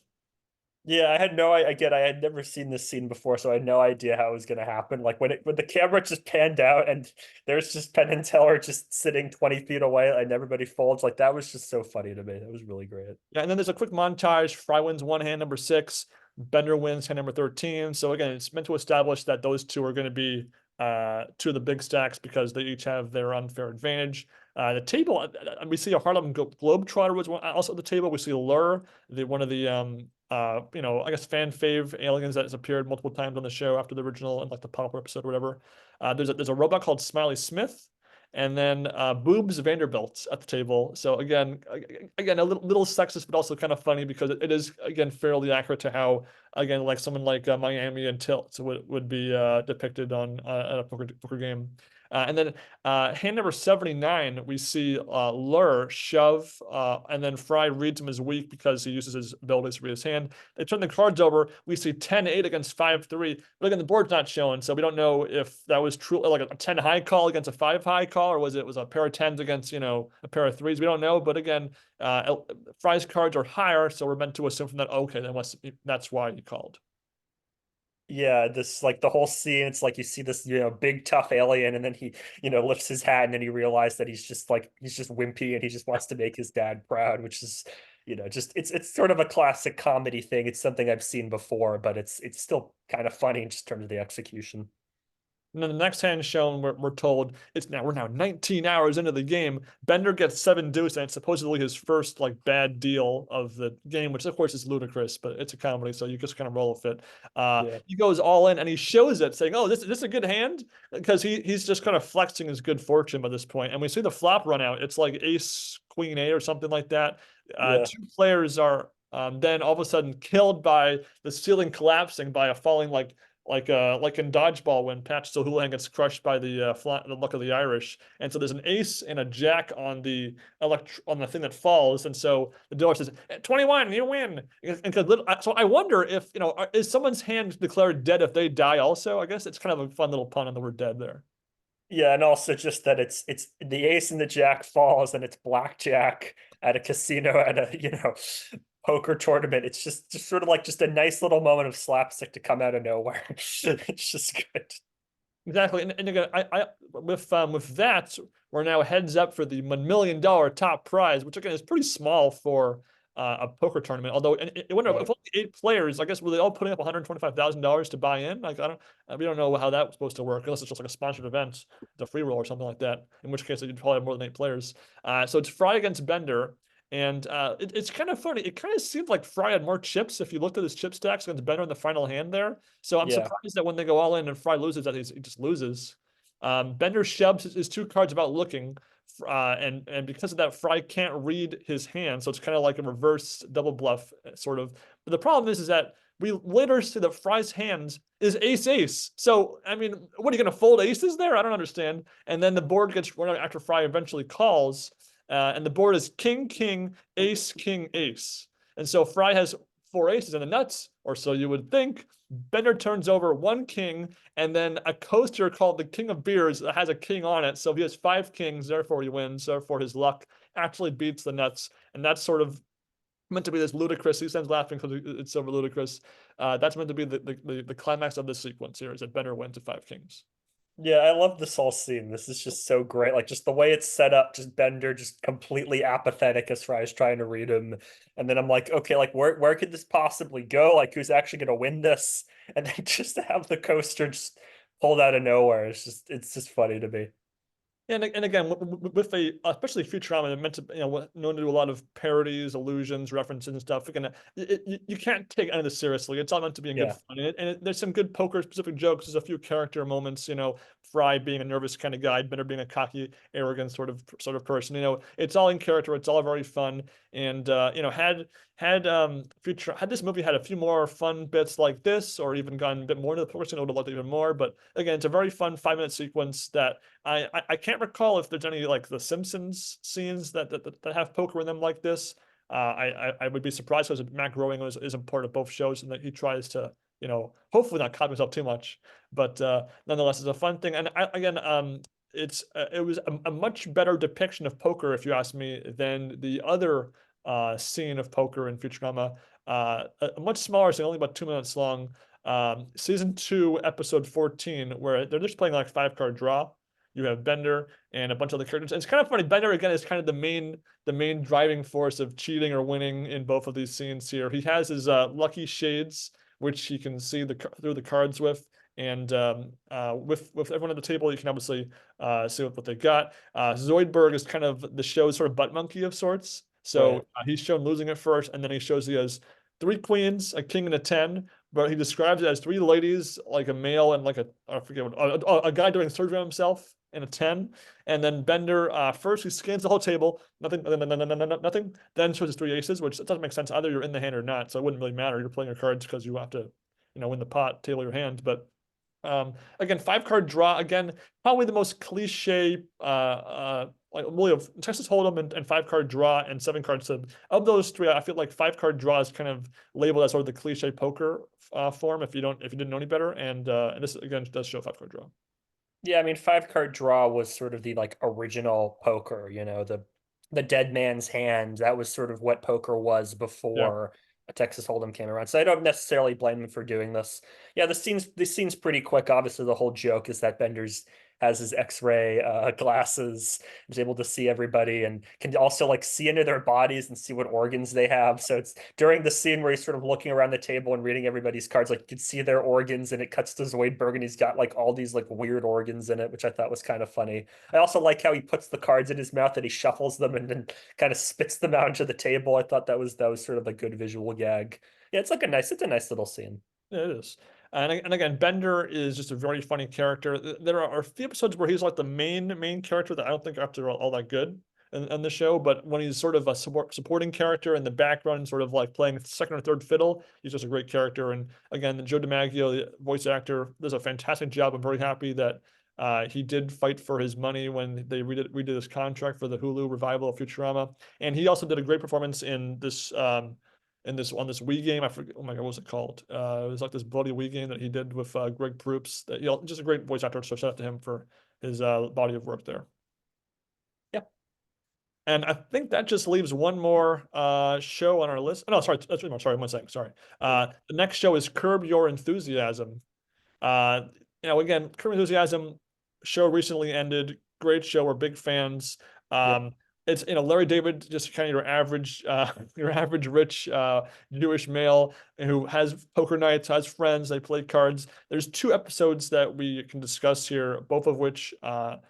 Yeah, I had no again, I had never seen this scene before, so I had no idea how it was gonna happen. Like when the camera just panned out and there's just Penn and Teller just sitting 20 feet away and everybody folds, like that was just so funny to me. That was really great. Yeah, and then there's a quick montage. Fry wins one hand, number 6. Bender wins hand number 13. So again, it's meant to establish that those two are going to be 2 of the big stacks because they each have their unfair advantage. The table, we see a Harlem Globetrotter was also at the table. We see Lur, one of the I guess fan fave aliens that has appeared multiple times on the show after the original and like the pop episode or whatever. There's a robot called Smiley Smith, and then Boobs Vanderbilt at the table. So again, a little sexist, but also kind of funny because it is again fairly accurate to how again like someone like Miami and Tilt would be depicted on at a poker game. And then hand number 79, we see Lur shove, and then Fry reads him as weak because he uses his abilities to read his hand. They turn the cards over. We see 10-8 against 5-3. But again, the board's not showing, so we don't know if that was true, like a 10 high call against a 5 high call, or was a pair of tens against, a pair of threes. We don't know. But again, Fry's cards are higher, so we're meant to assume from that, okay, that's why he called. Yeah, this like the whole scene, it's like you see this, big tough alien, and then he, lifts his hat, and then he realized that he's just wimpy, and he just wants to make his dad proud, which is, just it's sort of a classic comedy thing. It's something I've seen before, but it's still kind of funny in just terms of the execution. And then the next hand shown, we're told we're now 19 hours into the game. Bender gets 7 deuce, and it's supposedly his first like bad deal of the game, which of course is ludicrous, but it's a comedy, so you just kind of roll with it. Yeah. He goes all in and he shows it, saying, "Oh, this is a good hand," because he's just kind of flexing his good fortune by this point. And we see the flop run out. It's like Ace Queen A or something like that. Yeah. Two players are then all of a sudden killed by the ceiling collapsing by a falling like in dodgeball when Patch Houlihan gets crushed by the luck of the Irish, and so there's an ace and a jack on the on the thing that falls, and so the dealer says 21, you win. And so I wonder if is someone's hand declared dead if they die also? I guess it's kind of a fun little pun on the word dead there. Yeah, and also just that it's the ace and the jack falls, and it's blackjack at a casino at a poker tournament. It's just sort of like just a nice little moment of slapstick to come out of nowhere. It's just good. Exactly, and again, I with that, we're now heads up for the $1 million top prize, which again is pretty small for a poker tournament. Although, and I wonder if Right. only 8 players, I guess, were they all putting up $125,000 to buy in? Like, we don't know how that was supposed to work, unless it's just like a sponsored event, the free roll or something like that. In which case, you'd probably have more than 8 players. So it's Fry against Bender. And it's kind of funny. It kind of seemed like Fry had more chips if you looked at his chip stacks against Bender in the final hand there. So I'm Yeah. surprised that when they go all in and Fry loses, that he just loses. Bender shoves his 2 cards without looking, and because of that, Fry can't read his hand, so it's kind of like a reverse double bluff sort of. But the problem is that we later see that Fry's hands is ace ace. So I mean, what are you going to fold aces there? I don't understand. And then the board gets run out after Fry eventually calls, and the board is king king ace king ace, and so Fry has 4 aces in the nuts, or so you would think. Bender turns over 1 king, and then a coaster called the King of Beers that has a king on it. So he has 5 kings, therefore he wins. Therefore his luck actually beats the nuts, and that's sort of meant to be this ludicrous. He stands laughing because it's so ludicrous. That's meant to be the climax of this sequence here, is that Bender wins at 5 kings. Yeah, I love this whole scene. This is just so great. Like just the way it's set up, just Bender just completely apathetic as far as trying to read him. And then I'm like, okay, like where could this possibly go? Like who's actually gonna win this? And then just to have the coaster just pulled out of nowhere. It's just funny to me. And again, with especially Futurama, they're meant to known to do a lot of parodies, allusions, references, and stuff. You can't take any of this seriously. It's all meant to be in good Yeah. fun, there's some good poker specific jokes. There's a few character moments. Fry being a nervous kind of guy, Bender being a cocky, arrogant sort of person. It's all in character. It's all very fun. And had this movie had a few more fun bits like this, or even gone a bit more into the poker scene, I would have liked it even more. But again, it's a very fun 5 minute sequence that I can't recall if there's any like the Simpsons scenes that have poker in them like this. I would be surprised because Matt Groening is a part of both shows, and that he tries to hopefully not copy himself too much, but nonetheless, it's a fun thing. And it was a much better depiction of poker, if you ask me, than the other scene of poker in Futurama. A much smaller scene, only about 2 minutes long. Season 2, episode 14, where they're just playing like 5 card draw. You have Bender and a bunch of other characters. And it's kind of funny. Bender again is kind of the main driving force of cheating or winning in both of these scenes here. He has his lucky shades, which he can see through the cards with, And with everyone at the table, you can obviously see what they got. Zoidberg is kind of the show's sort of butt monkey of sorts. So Right. he's shown losing it first, and then he shows he has three queens, a king, and a 10. But he describes it as three ladies, like a male and like I forget what, a guy doing surgery on himself, and a 10. And then Bender, first he scans the whole table, nothing, nothing. Then shows his three aces, which doesn't make sense. Either you're in the hand or not, so it wouldn't really matter. You're playing your cards because you have to, win the pot, table your hand. But again, 5 card draw. Again, probably the most cliche, like really of Texas Hold'em and 5 card draw and 7 card sub. Of those three, I feel like 5 card draw is kind of labeled as sort of the cliche poker form if you didn't know any better. And this again does show 5 card draw. Yeah, I mean, 5 card draw was sort of the like original poker, the dead man's hand. That was sort of what poker was Yeah. before a Texas Hold'em came around. So I don't necessarily blame him for doing this. Yeah, this scene's pretty quick. Obviously, the whole joke is that Bender's has his X-ray glasses, is able to see everybody, and can also like see into their bodies and see what organs they have. So it's during the scene where he's sort of looking around the table and reading everybody's cards, like you can see their organs, and it cuts to Zoidberg, and he's got like all these like weird organs in it, which I thought was kind of funny. I also like how he puts the cards in his mouth and he shuffles them and then kind of spits them out into the table. I thought that was sort of a good visual gag. Yeah, it's a nice little scene. Yeah, it is. And again, Bender is just a very funny character. There are a few episodes where he's like the main character that I don't think are after all that good in the show. But when he's sort of a supporting character in the background, sort of like playing second or third fiddle, he's just a great character. And again, Joe DiMaggio, the voice actor, does a fantastic job. I'm very happy that he did fight for his money when they redid his contract for the Hulu revival of Futurama. And he also did a great performance in this on this Wii game. I forget. Oh my God, what was it called? It was like this bloody Wii game that he did with Greg Proops. That just a great voice actor. So shout out to him for his body of work there. Yeah. And I think that just leaves one more show on our list. Oh, no, sorry, that's really much. Sorry, one second. Sorry. The next show is Curb Your Enthusiasm. Uh, again, Curb Your Enthusiasm show recently ended. Great show. We're big fans. Yeah. It's Larry David, just kind of your average rich Jewish male who has poker nights, has friends, they play cards. There's 2 episodes that we can discuss here, both of which are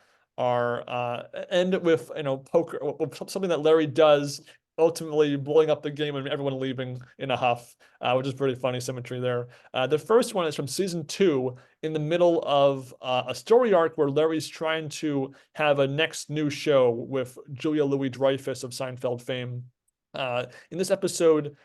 end with poker, something that Larry does, ultimately blowing up the game and everyone leaving in a huff, which is pretty funny symmetry there. The first one is from season 2, in the middle of a story arc where Larry's trying to have a next new show with Julia Louis-Dreyfus of Seinfeld fame. In this episode,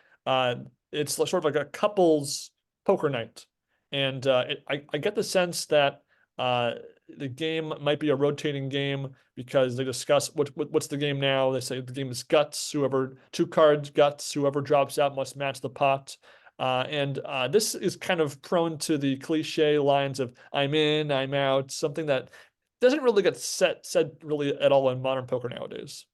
it's sort of like a couple's poker night, and I get the sense that the game might be a rotating game because they discuss what's the game now. They say the game is guts. Whoever 2 cards guts, whoever drops out must match the pot. And this is kind of prone to the cliche lines of "I'm in, I'm out," something that doesn't really get said really at all in modern poker nowadays.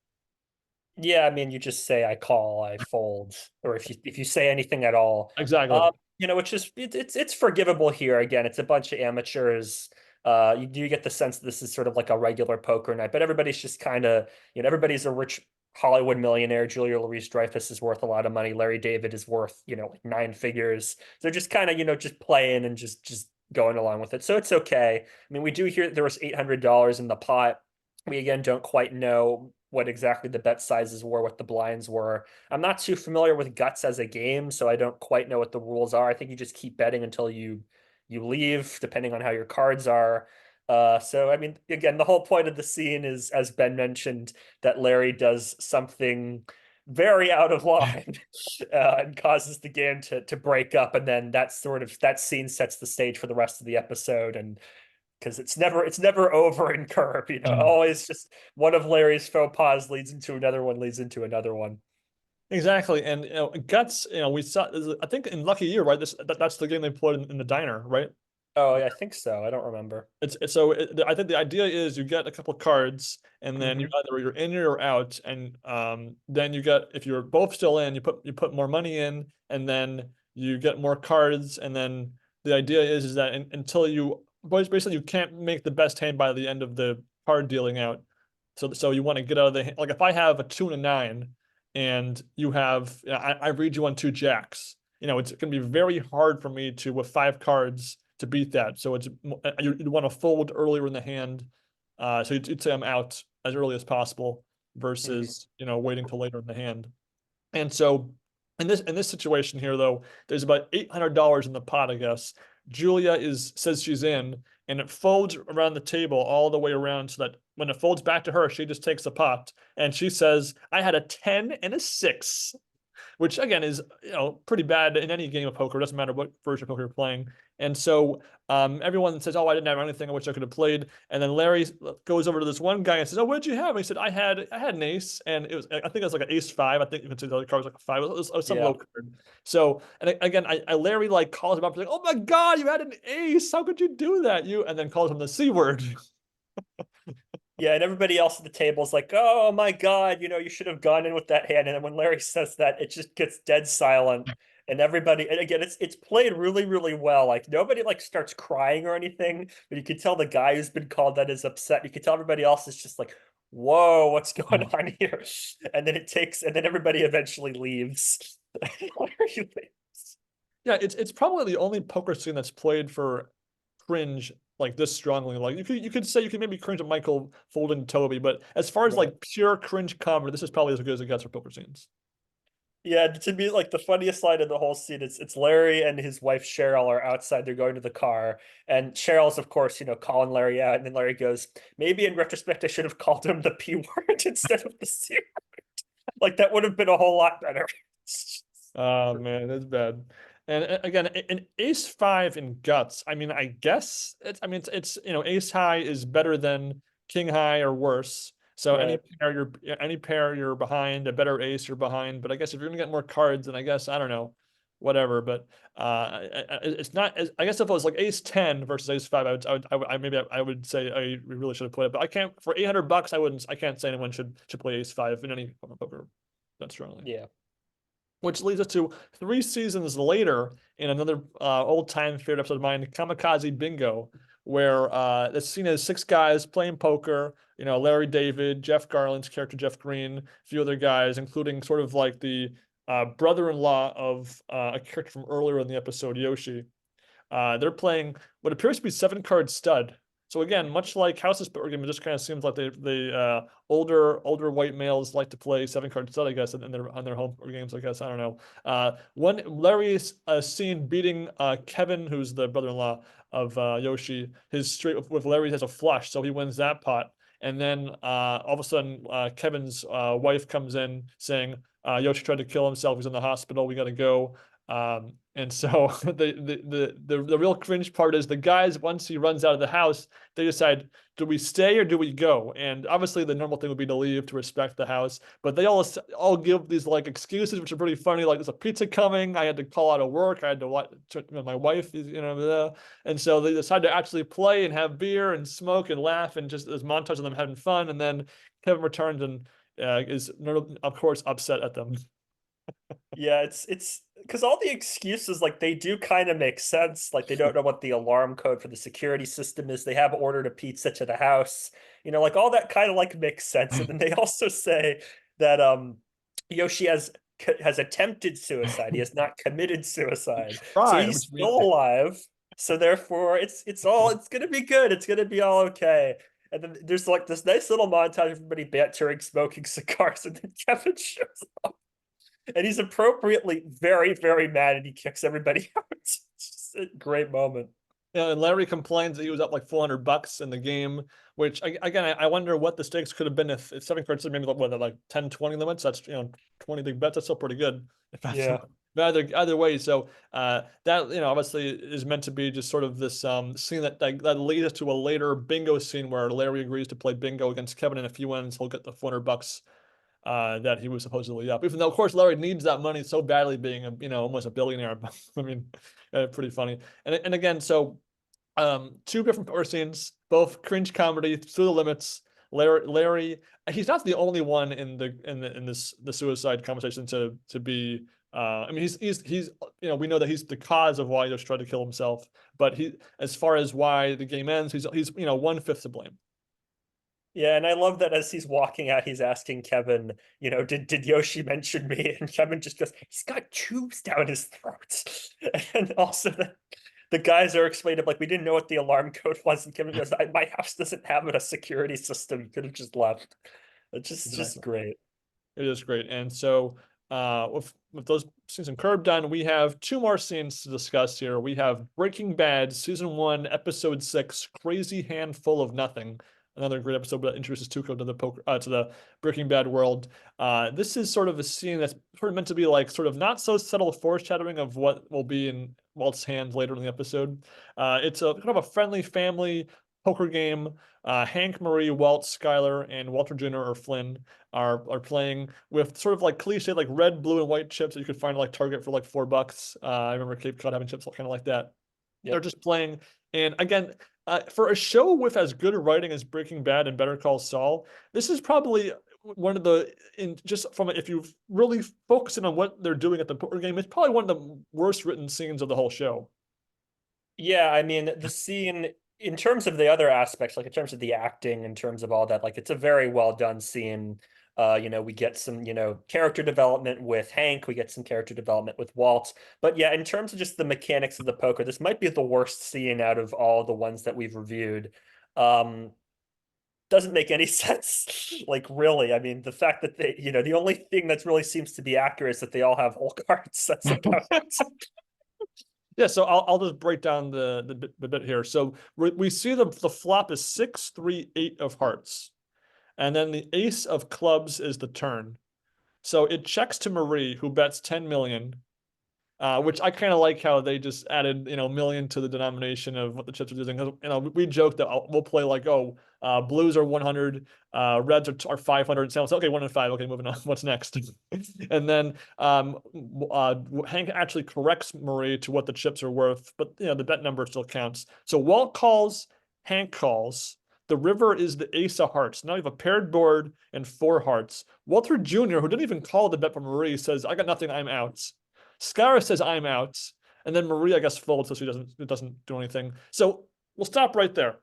Yeah, I mean, you just say I call, I fold, or if you say anything at all, Exactly. which is it's forgivable here. Again, it's a bunch of amateurs. You do get the sense that this is sort of like a regular poker night, but everybody's just kind of, everybody's a rich Hollywood millionaire. Julia Louis-Dreyfus is worth a lot of money. Larry David is worth, like 9 figures. They're just kind of, just playing and just going along with it. So it's okay. I mean, we do hear there was $800 in the pot. We again don't quite know what exactly the bet sizes were, what the blinds were. I'm not too familiar with guts as a game, so I don't quite know what the rules are. I think you just keep betting until you leave, depending on how your cards are. So I mean, again, the whole point of the scene is, as Ben mentioned, that Larry does something very out of line and causes the game to break up, and then that scene sets the stage for the rest of the episode. And because it's never over in Curb, always just one of Larry's faux pas leads into another one, leads into another one. Exactly. And guts, we saw, I think in Lucky Year, right? That's the game they played in the diner, right? Oh, yeah, I think so. I don't remember. I think the idea is you get a couple cards, and then Hmm. you're in or out, and then you get, if you're both still in, you put more money in, and then you get more cards, and then the idea is that until basically you can't make the best hand by the end of the card dealing out. So you want to get out of the like if I have a 2 and a 9, and you I read you on 2 jacks, it's gonna be very hard for me to with 5 cards to beat that. So you'd want to fold earlier in the hand. So you'd say I'm out as early as possible Mhm. versus waiting till later in the hand. And so in this situation here, though, there's about $800 in the pot, I guess. Julia says she's in, and it folds around the table all the way around so that when it folds back to her, she just takes the pot and she says, "I had a 10 and a 6." Which again is pretty bad in any game of poker. It doesn't matter what version of poker you're playing. And so everyone says, "Oh, I didn't have anything. I wish I could have played." And then Larry goes over to this one guy and says, "Oh, what did you have?" And he said, "I had an ace, and I think it was like an ace five. I think you can see the other card was like a five. It was some Yeah. low card." So and again, Larry like calls him up, like, "Oh my God, you had an ace! How could you do that? And then calls him the C word. Yeah, and everybody else at the table is like, "Oh my God, you should have gone in with that hand." And then when Larry says that, it just gets dead silent. And everybody, and again, it's played really, really well. Like nobody like starts crying or anything, but you can tell the guy who's been called that is upset. You can tell everybody else is just like, "Whoa, what's going on here?" And then everybody eventually leaves. Larry leaves. Yeah, it's probably the only poker scene that's played for cringe like this strongly. Like you could say you could maybe cringe at Michael folding Toby, but as far as Right. like pure cringe comedy, this is probably as good as it gets for poker scenes. Yeah, to me, like the funniest line in the whole scene is it's Larry and his wife Cheryl are outside. They're going to the car, and Cheryl's, of course, calling Larry out. And then Larry goes, "Maybe in retrospect, I should have called him the P word instead of the C word. Like that would have been a whole lot better." Oh man, that's bad. And again, an ace five in guts. I mean, I guess it's ace high is better than king high or worse. So Right. any pair you're behind, a better ace you're behind. But I guess if you're gonna get more cards, then I guess I don't know, whatever. But it's not. I guess if it was like ace 10 versus ace five, I would say we really should have played it. But I can't for $800. I can't say anyone should play ace five in any form of poker that strongly. Yeah. Which leads us to 3 seasons later in another old-time favorite episode of mine, Kamikaze Bingo, where the scene is 6 guys playing poker. Larry David, Jeff Garland's character Jeff Green, a few other guys, including sort of like the brother-in-law of a character from earlier in the episode, Yoshi. They're playing what appears to be 7 card stud. So again, much like House's poker game, it just kind of seems like the older white males like to play 7 card stud, I guess, on their home games. I guess I don't know. One Larry's seen beating Kevin, who's the brother-in-law of Yoshi. His straight with Larry has a flush, so he wins that pot. And then all of a sudden, Kevin's wife comes in saying, "Yoshi tried to kill himself. He's in the hospital. We got to go." And so the real cringe part is the guys, once he runs out of the house, they decide, do we stay or do we go? And obviously the normal thing would be to leave to respect the house, but they all give these like excuses, which are pretty funny. Like, there's a pizza coming. I had to call out of work. I had to my wife is, blah. And so they decide to actually play and have beer and smoke and laugh, and just this montage of them having fun. And then Kevin returns and is of course upset at them. Yeah, it's because all the excuses, like they do kind of make sense. Like they don't know what the alarm code for the security system is. They have ordered a pizza to the house. Like all that kind of like makes sense. And then they also say that Yoshi has attempted suicide. He has not committed suicide. So Right, he's which means still alive. So therefore it's gonna be good. It's gonna be all okay. And then there's like this nice little montage of everybody bantering, smoking cigars, and then Kevin shows up. And he's appropriately very, very mad, and he kicks everybody out. It's just a great moment. And Larry complains that he was up like $400 in the game, which again, I wonder what the stakes could have been if 7 cards maybe like 10, 20 limits. That's 20 big bets. That's still pretty good. Yeah. Either way, so that obviously is meant to be just sort of this scene that leads us to a later bingo scene where Larry agrees to play bingo against Kevin, and if he wins, he'll get the $400 that he was supposedly up. Even though, of course, Larry needs that money so badly, being almost a billionaire. I mean, pretty funny. And again, so 2 different power scenes, both cringe comedy through the limits. Larry, he's not the only one in the suicide conversation to be. I mean, he's we know that he's the cause of why he just tried to kill himself. But as far as why the game ends, he's 1/5 to blame. Yeah, and I love that as he's walking out, he's asking Kevin, did Yoshi mention me? And Kevin just goes, he's got tubes down his throat. And also the guys are explaining like we didn't know what the alarm code was, and Kevin goes, "My house doesn't have a security system. You could have just left." It's just Exactly. great. It is great. And so with those scenes and Curb done, we have two more scenes to discuss here. We have Breaking Bad, season 1, episode 6, Crazy Handful of Nothing. Another great episode that introduces Tuco to the to the Breaking Bad world. This is sort of a scene that's sort of meant to be like sort of not so subtle foreshadowing of what will be in Walt's hands later in the episode. It's a kind of a friendly family poker game. Hank, Marie, Walt, Skyler, and Walter Jr. or Flynn are playing with sort of like cliche like red, blue, and white chips that you could find like Target for like $4. I remember Cape Cod having chips kind of like that. They're Yep. just playing, and again, for a show with as good writing as Breaking Bad and Better Call Saul, this is probably one of the in just from if you really focusing on what they're doing at the poker game, it's probably one of the worst written scenes of the whole show. Yeah, I mean, the scene in terms of the other aspects, like in terms of the acting, in terms of all that, like it's a very well done scene. We get some, character development with Hank, we get some character development with Walt. But yeah, in terms of just the mechanics of the poker, this might be the worst scene out of all the ones that we've reviewed. Um, doesn't make any sense. Like really, I mean, the fact that the only thing that really seems to be accurate is that they all have hole cards. That's about it. Yeah, so I'll just break down the bit here. So we see the flop is 6, 3, 8 of hearts, and then the ace of clubs is the turn. So it checks to Marie, who bets 10 million, which I kind of like how they just added, million to the denomination of what the chips are using. 'Cause, we joke that we'll play like, oh, blues are 100, reds are 500. So okay, 1 and 5. Okay, moving on. What's next? And then Hank actually corrects Marie to what the chips are worth, but the bet number still counts. So Walt calls, Hank calls. The river is the ace of hearts. Now you have a paired board and 4 hearts. Walter Jr., who didn't even call the bet for Marie, says, "I got nothing. I'm out." Skyra says, "I'm out." And then Marie, I guess, folds so she doesn't do anything. So we'll stop right there.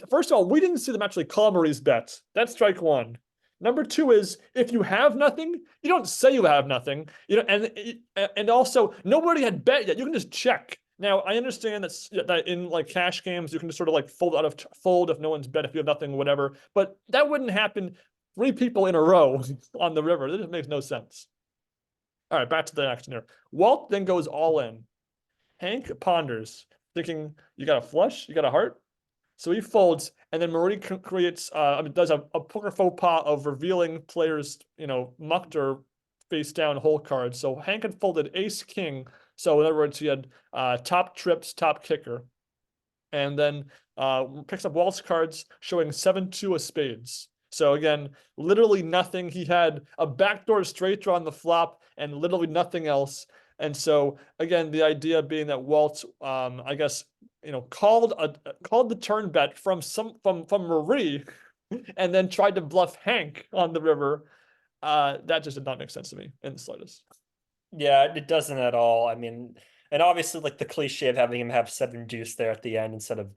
First of all, we didn't see them actually call Marie's bet. That's strike one. Number two is if you have nothing, you don't say you have nothing. And also nobody had bet yet. You can just check. Now I understand that in like cash games you can just sort of like fold if no one's bet if you have nothing, whatever. But that wouldn't happen 3 people in a row on the river. That just makes no sense. All right, back to the action here. Walt then goes all in. Hank ponders, thinking, "You got a flush? You got a heart?" So he folds, and then Marie creates, does a poker faux pas of revealing players, mucked or face down hole cards. So Hank had folded ace king. So in other words, he had top trips, top kicker, and then picks up Walt's cards showing 7-2 of spades. So again, literally nothing. He had a backdoor straight draw on the flop and literally nothing else. And so again, the idea being that Walt, I guess, called the turn bet from Marie, and then tried to bluff Hank on the river. That just did not make sense to me in the slightest. Yeah, it doesn't at all. I mean, and obviously, like the cliche of having him have seven deuce there at the end instead of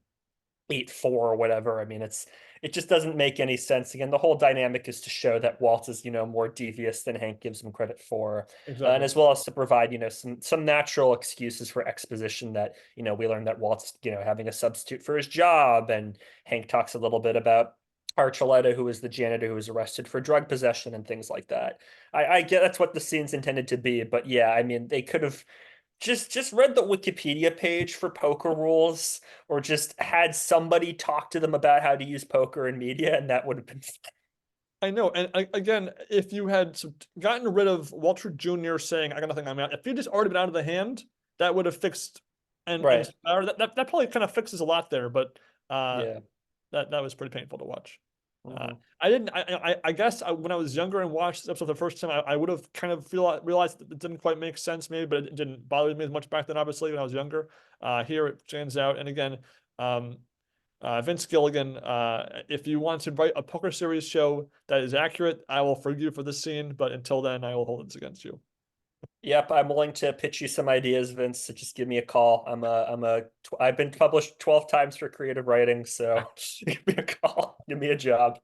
8-4 or whatever. I mean, it just doesn't make any sense. Again, the whole dynamic is to show that Walt is, more devious than Hank gives him credit for, and Exactly. as well as to provide, some natural excuses for exposition that, we learned that Walt's, having a substitute for his job, and Hank talks a little bit about Archuleta, who is the janitor who was arrested for drug possession and things like that. I get that's what the scene's intended to be, but yeah, I mean, they could have just read the Wikipedia page for poker rules, or just had somebody talk to them about how to use poker in media, and that would have been I know, and again, if you had gotten rid of Walter Jr. saying, "I got nothing, I'm out," if you just already been out of the hand, that would have fixed, and right. or that probably kind of fixes a lot there. But uh, Yeah. that was pretty painful to watch. Hmm. I didn't. I guess when I was younger and watched this episode the first time, I would have kind of realized that it didn't quite make sense, maybe, but it didn't bother me as much back then. Obviously, when I was younger, here it stands out. And again, um, Vince Gilligan, if you want to write a poker series show that is accurate, I will forgive you for this scene. But until then, I will hold this against you. Yep, I'm willing to pitch you some ideas, Vince. So just give me a call. I've been published 12 times for creative writing, so give me a call. Give me a job.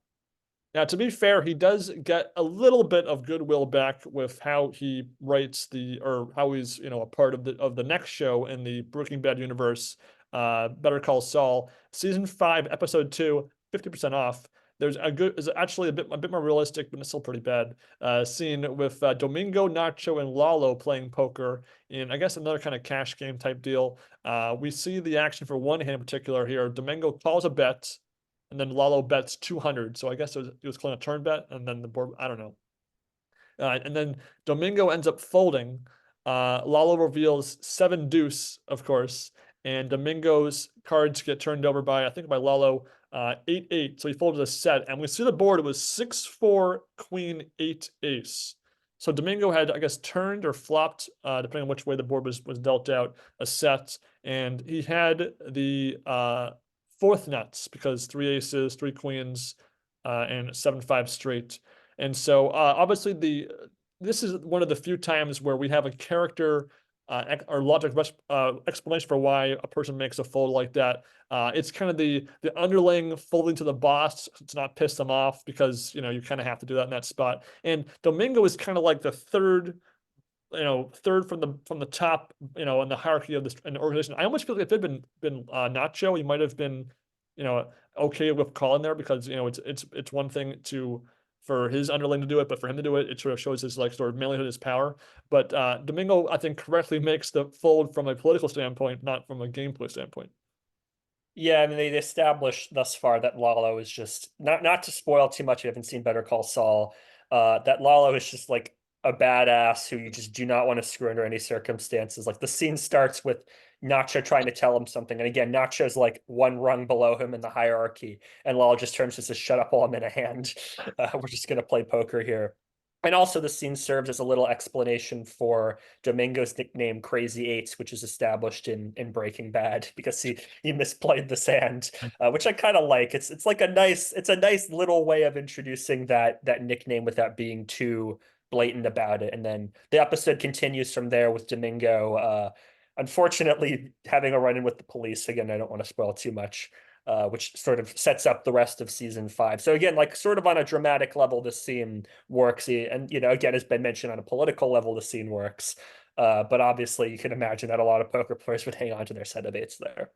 Now, to be fair, he does get a little bit of goodwill back with how he writes or how he's, a part of the next show in the Breaking Bad universe, Better Call Saul, season 5, episode 2, 50% off. Is actually a bit more realistic, but it's still pretty bad. Scene with Domingo, Nacho, and Lalo playing poker in, I guess, another kind of cash game type deal. We see the action for one hand in particular here. Domingo calls a bet, and then Lalo bets 200. So I guess it was calling a turn bet, and then the board, I don't know. And then Domingo ends up folding. Lalo reveals 7 deuce, of course, and Domingo's cards get turned over by, I think, by Lalo, 8-8. So he folded a set, and we see the board. It was 6-4 queen 8 ace. So Domingo had, I guess, turned or flopped, depending on which way the board was dealt out, a set, and he had the fourth nuts because 3 aces, 3 queens, and 7-5 straight. And so obviously this is one of the few times where we have a character or logic explanation for why a person makes a fold like that. It's kind of the underling folding to the boss to not piss them off, because you kind of have to do that in that spot. And Domingo is kind of like the third from the top, in the hierarchy of this in the organization. I almost feel like if it had been Nacho, he might have been, okay with calling there, because it's one thing for his underling to do it, but for him to do it, it sort of shows his sort of manlyhood, his power. But Domingo, I think, correctly makes the fold from a political standpoint, not from a gameplay standpoint. Yeah, I mean, they established thus far that Lalo is just not to spoil too much. You haven't seen Better Call Saul. That Lalo is just like a badass who you just do not want to screw under any circumstances. Like the scene starts with Nacho trying to tell him something, and again, Nacho's like one rung below him in the hierarchy, and Lalo just turns to say, "Shut up, while I'm in a hand. We're just gonna play poker here." And also, the scene serves as a little explanation for Domingo's nickname Crazy Eights, which is established in Breaking Bad because he misplayed the sand, which I kind of like. It's like a nice little way of introducing that nickname without being too blatant about it. And then the episode continues from there with Domingo, unfortunately having a run-in with the police. Again, I don't want to spoil too much. Which sort of sets up the rest of season 5. So again, like sort of on a dramatic level, this scene works. And, again, has been mentioned on a political level, the scene works. But obviously you can imagine that a lot of poker players would hang on to their set of eights there.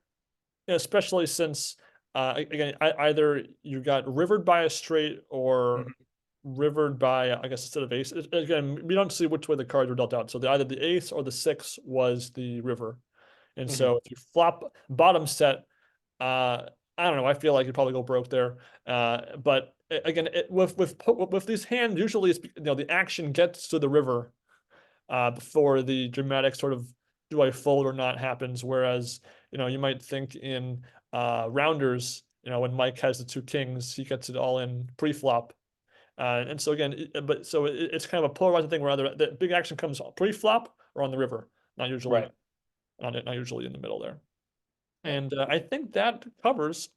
Yeah, especially since, again, either you got rivered by a straight or Mhm. rivered by, I guess, instead of ace. Again, we don't see which way the cards were dealt out. So either the ace or the 6 was the river. And Mhm. so if you flop bottom set, I don't know. I feel like you'd probably go broke there. But again, with these hands, usually it's the action gets to the river before the dramatic sort of do I fold or not happens. Whereas you might think in rounders, when Mike has the 2 kings, he gets it all in pre-flop. And so again, it's kind of a polarizing thing where either the big action comes pre-flop or on the river, not usually Right. not usually in the middle there. And I think that covers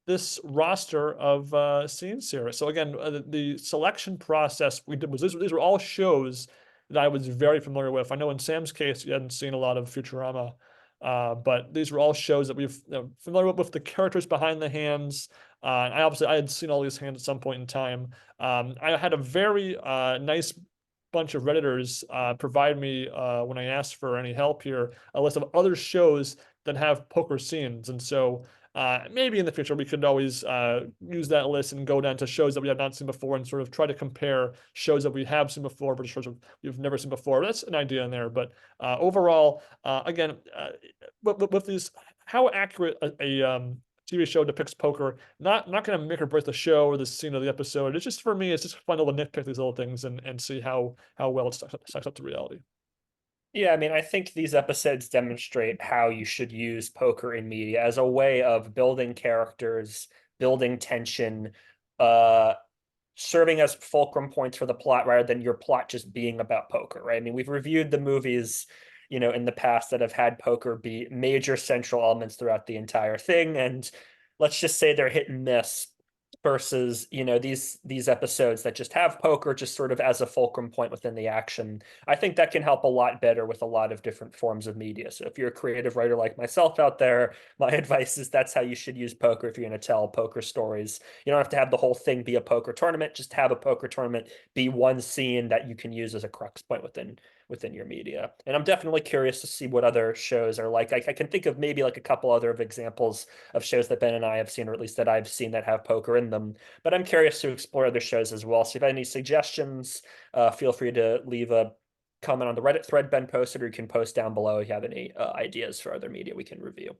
this roster of scenes here. So again, the selection process we did was these were all shows that I was very familiar with. I know in Sam's case, you hadn't seen a lot of Futurama, but these were all shows that we've familiar with the characters behind the hands. I had seen all these hands at some point in time. I had a very nice bunch of Redditors provide me, when I asked for any help here, a list of other shows that have poker scenes. And so maybe in the future we could always use that list and go down to shows that we have not seen before and sort of try to compare shows that we have seen before versus shows we've never seen before. That's an idea in there. But overall, again, with these, how accurate a TV show depicts poker, not going to make or break the show or the scene of the episode. It's just, for me, it's just fun to nitpick these little things and see how well it stacks up to reality. Yeah, I mean, I think these episodes demonstrate how you should use poker in media as a way of building characters, building tension, uh, serving as fulcrum points for the plot rather than your plot just being about poker, right? I mean, we've reviewed the movies, in the past that have had poker be major central elements throughout the entire thing, and let's just say they're hit and miss. versus these episodes that just have poker just sort of as a fulcrum point within the action. I think that can help a lot better with a lot of different forms of media. So if you're a creative writer like myself out there, my advice is that's how you should use poker if you're going to tell poker stories. You don't have to have the whole thing be a poker tournament, just have a poker tournament be one scene that you can use as a crux point within your media. And I'm definitely curious to see what other shows are like. I can think of maybe like a couple other of examples of shows that Ben and I have seen, or at least that I've seen that have poker in them. But I'm curious to explore other shows as well. So if you have any suggestions, feel free to leave a comment on the Reddit thread Ben posted, or you can post down below if you have any ideas for other media we can review.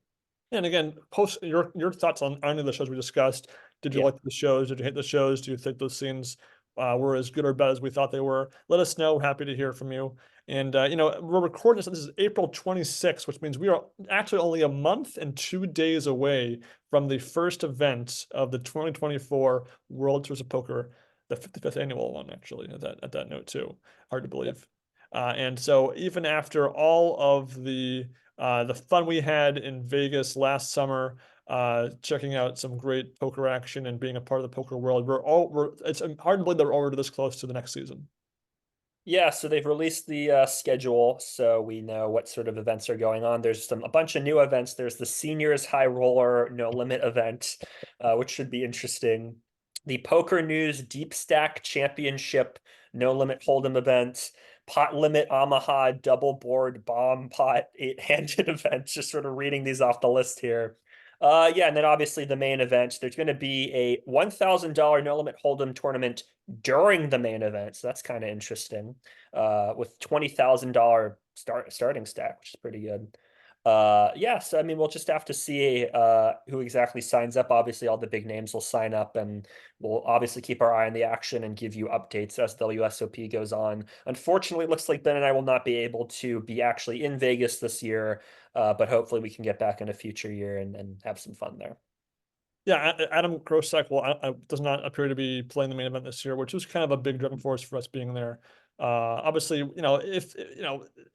And again, post your thoughts on any of the shows we discussed. Did you Yeah. like the shows? Did you hate the shows? Do you think those scenes were as good or bad as we thought they were? Let us know. Happy to hear from you. And we're recording this. This is April 26th, which means we are actually only a month and 2 days away from the first event of the 2024 World Series of Poker, the 55th annual one, actually, at that note too. Hard to believe. And so even after all of the fun we had in Vegas last summer, checking out some great poker action and being a part of the poker world. It's hard to believe that we're already this close to the next season. Yeah, so they've released the schedule, so we know what sort of events are going on. There's a bunch of new events. There's the Seniors High Roller No Limit event, which should be interesting. The Poker News Deep Stack Championship No Limit Hold'em event, Pot Limit Omaha Double Board Bomb Pot Eight-handed event. Just sort of reading these off the list here. Yeah, and then obviously the main event. There's going to be a $1,000 No Limit Hold'em tournament during the main event. So that's kind of interesting. With $20,000 starting stack, which is pretty good. Yeah, so I mean, we'll just have to see who exactly signs up. Obviously, all the big names will sign up, and we'll obviously keep our eye on the action and give you updates as WSOP goes on. Unfortunately, it looks like Ben and I will not be able to be actually in Vegas this year, but hopefully we can get back in a future year and have some fun there. Yeah, Adam Grosek does not appear to be playing the main event this year, which was kind of a big driving force for us being there. Obviously, if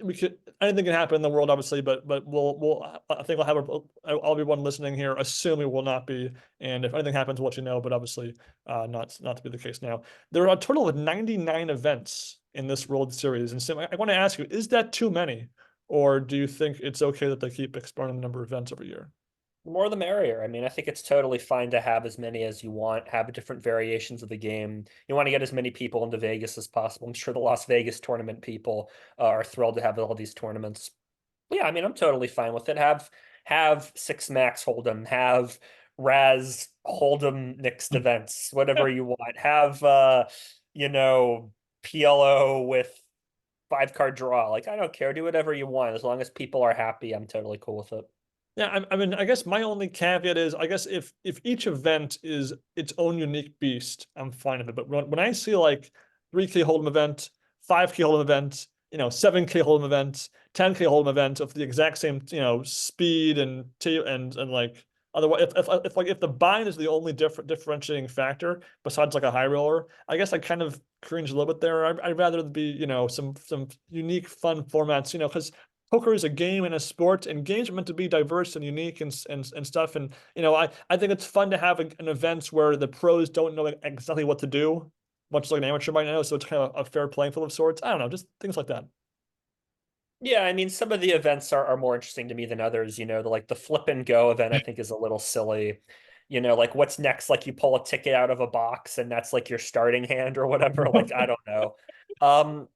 we could, anything can happen in the world, obviously, but I think I'll be one listening here. Assume we will not be, and if anything happens, we'll let you know. But obviously, not to be the case now. There are a total of 99 events in this World Series, and so I want to ask you: is that too many, or do you think it's okay that they keep expanding the number of events every year? The more the merrier. I mean, I think it's totally fine to have as many as you want, have different variations of the game. You want to get as many people into Vegas as possible. I'm sure the Las Vegas tournament people are thrilled to have all these tournaments. But yeah, I mean, I'm totally fine with it. Have six max Hold'em, have Raz Hold'em mixed events, whatever you want. Have you know, PLO with 5 card draw. Like, I don't care. Do whatever you want. As long as people are happy, I'm totally cool with it. Yeah, I mean, I guess my only caveat is, I guess if each event is its own unique beast, I'm fine with it. But when I see like 3K Hold'em event, 5K Hold'em event, 7K Hold'em event, 10K Hold'em event of the exact same, speed and like otherwise, if the bind is the only differentiating factor besides like a high roller, I guess I kind of cringe a little bit there. I'd rather be, some unique fun formats, because poker is a game and a sport, and games are meant to be diverse and unique and stuff. And I think it's fun to have an events where the pros don't know exactly what to do, much like an amateur might know. So it's kind of a fair playing field of sorts. I don't know, just things like that. Yeah, I mean, some of the events are more interesting to me than others. The flip and go event I think is a little silly. Like what's next? Like you pull a ticket out of a box and that's like your starting hand or whatever. Like, I don't know. Um,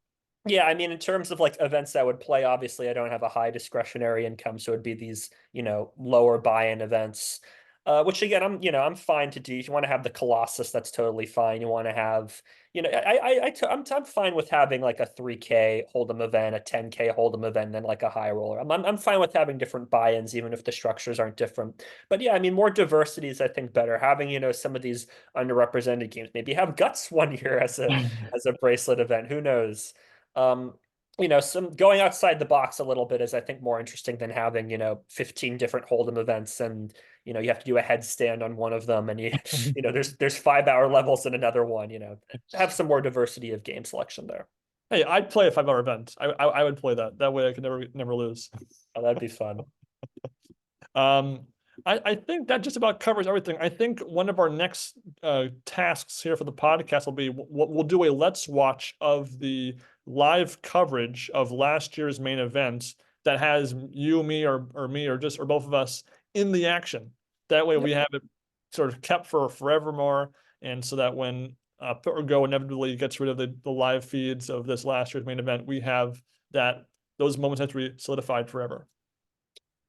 yeah, I mean, in terms of like events that would play, obviously I don't have a high discretionary income, so it'd be these, lower buy-in events. Which again, I'm fine to do. If you want to have the Colossus, that's totally fine. You want to have, I'm fine with having like a 3K Hold'em event, a 10K Hold'em event, and then like a high roller. I'm fine with having different buy-ins, even if the structures aren't different. But yeah, I mean, more diversity is I think better. Having, some of these underrepresented games. Maybe have Guts one year as a bracelet event. Who knows? Um, some going outside the box a little bit is I think more interesting than having, 15 different Hold'em events and you have to do a headstand on one of them and there's 5 hour levels in another one, have some more diversity of game selection there. Hey, I'd play a 5 hour event. I would play that. That way I could never lose. Oh, that'd be fun. Um, I think that just about covers everything. I think one of our next tasks here for the podcast will be we'll do a let's watch of the live coverage of last year's main event that has you, me, or me, or both of us in the action. That way we have it sort of kept for forevermore, and so that when Put or Go inevitably gets rid of the live feeds of this last year's main event, we have those moments have to be solidified forever.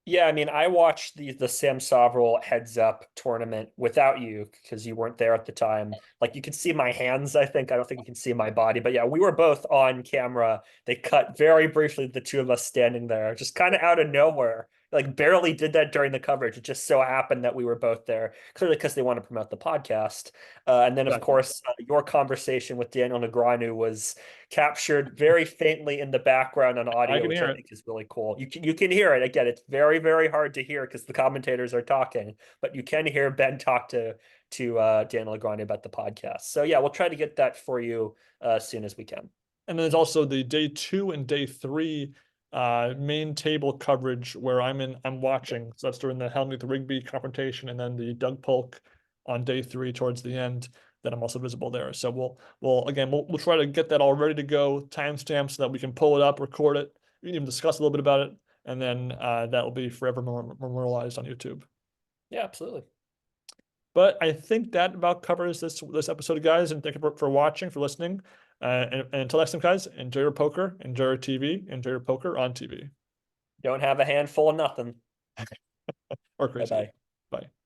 Yeah, I mean, I watched the Sam Soverel heads up tournament without you because you weren't there at the time. Like you can see my hands, I think. I don't think you can see my body, but yeah, we were both on camera. They cut very briefly the two of us standing there, just kind of out of nowhere. Like barely did that during the coverage. It just so happened that we were both there, clearly because they want to promote the podcast. And then, of Exactly. course, your conversation with Daniel Negreanu was captured very faintly in the background on I audio, can which hear I it. think is really cool. You can hear it. Again, it's very hard to hear because the commentators are talking, but you can hear Ben talk to Daniel Legrand about the podcast. So yeah, we'll try to get that for you as soon as we can. And then there's also the day 2 and day 3 main table coverage where I'm watching. So that's during the Helmuth Rigby confrontation and then the Doug Polk on day 3 towards the end that I'm also visible there. So we'll try to get that all ready to go, timestamp so that we can pull it up, record it, we can even discuss a little bit about it, and then that will be forever memorialized on YouTube. Yeah, absolutely. But I think that about covers this episode, guys. And thank you for watching, for listening. And until next time, guys, enjoy your poker, enjoy your TV, enjoy your poker on TV Don't have a handful of nothing. or Bye crazy. bye. Bye.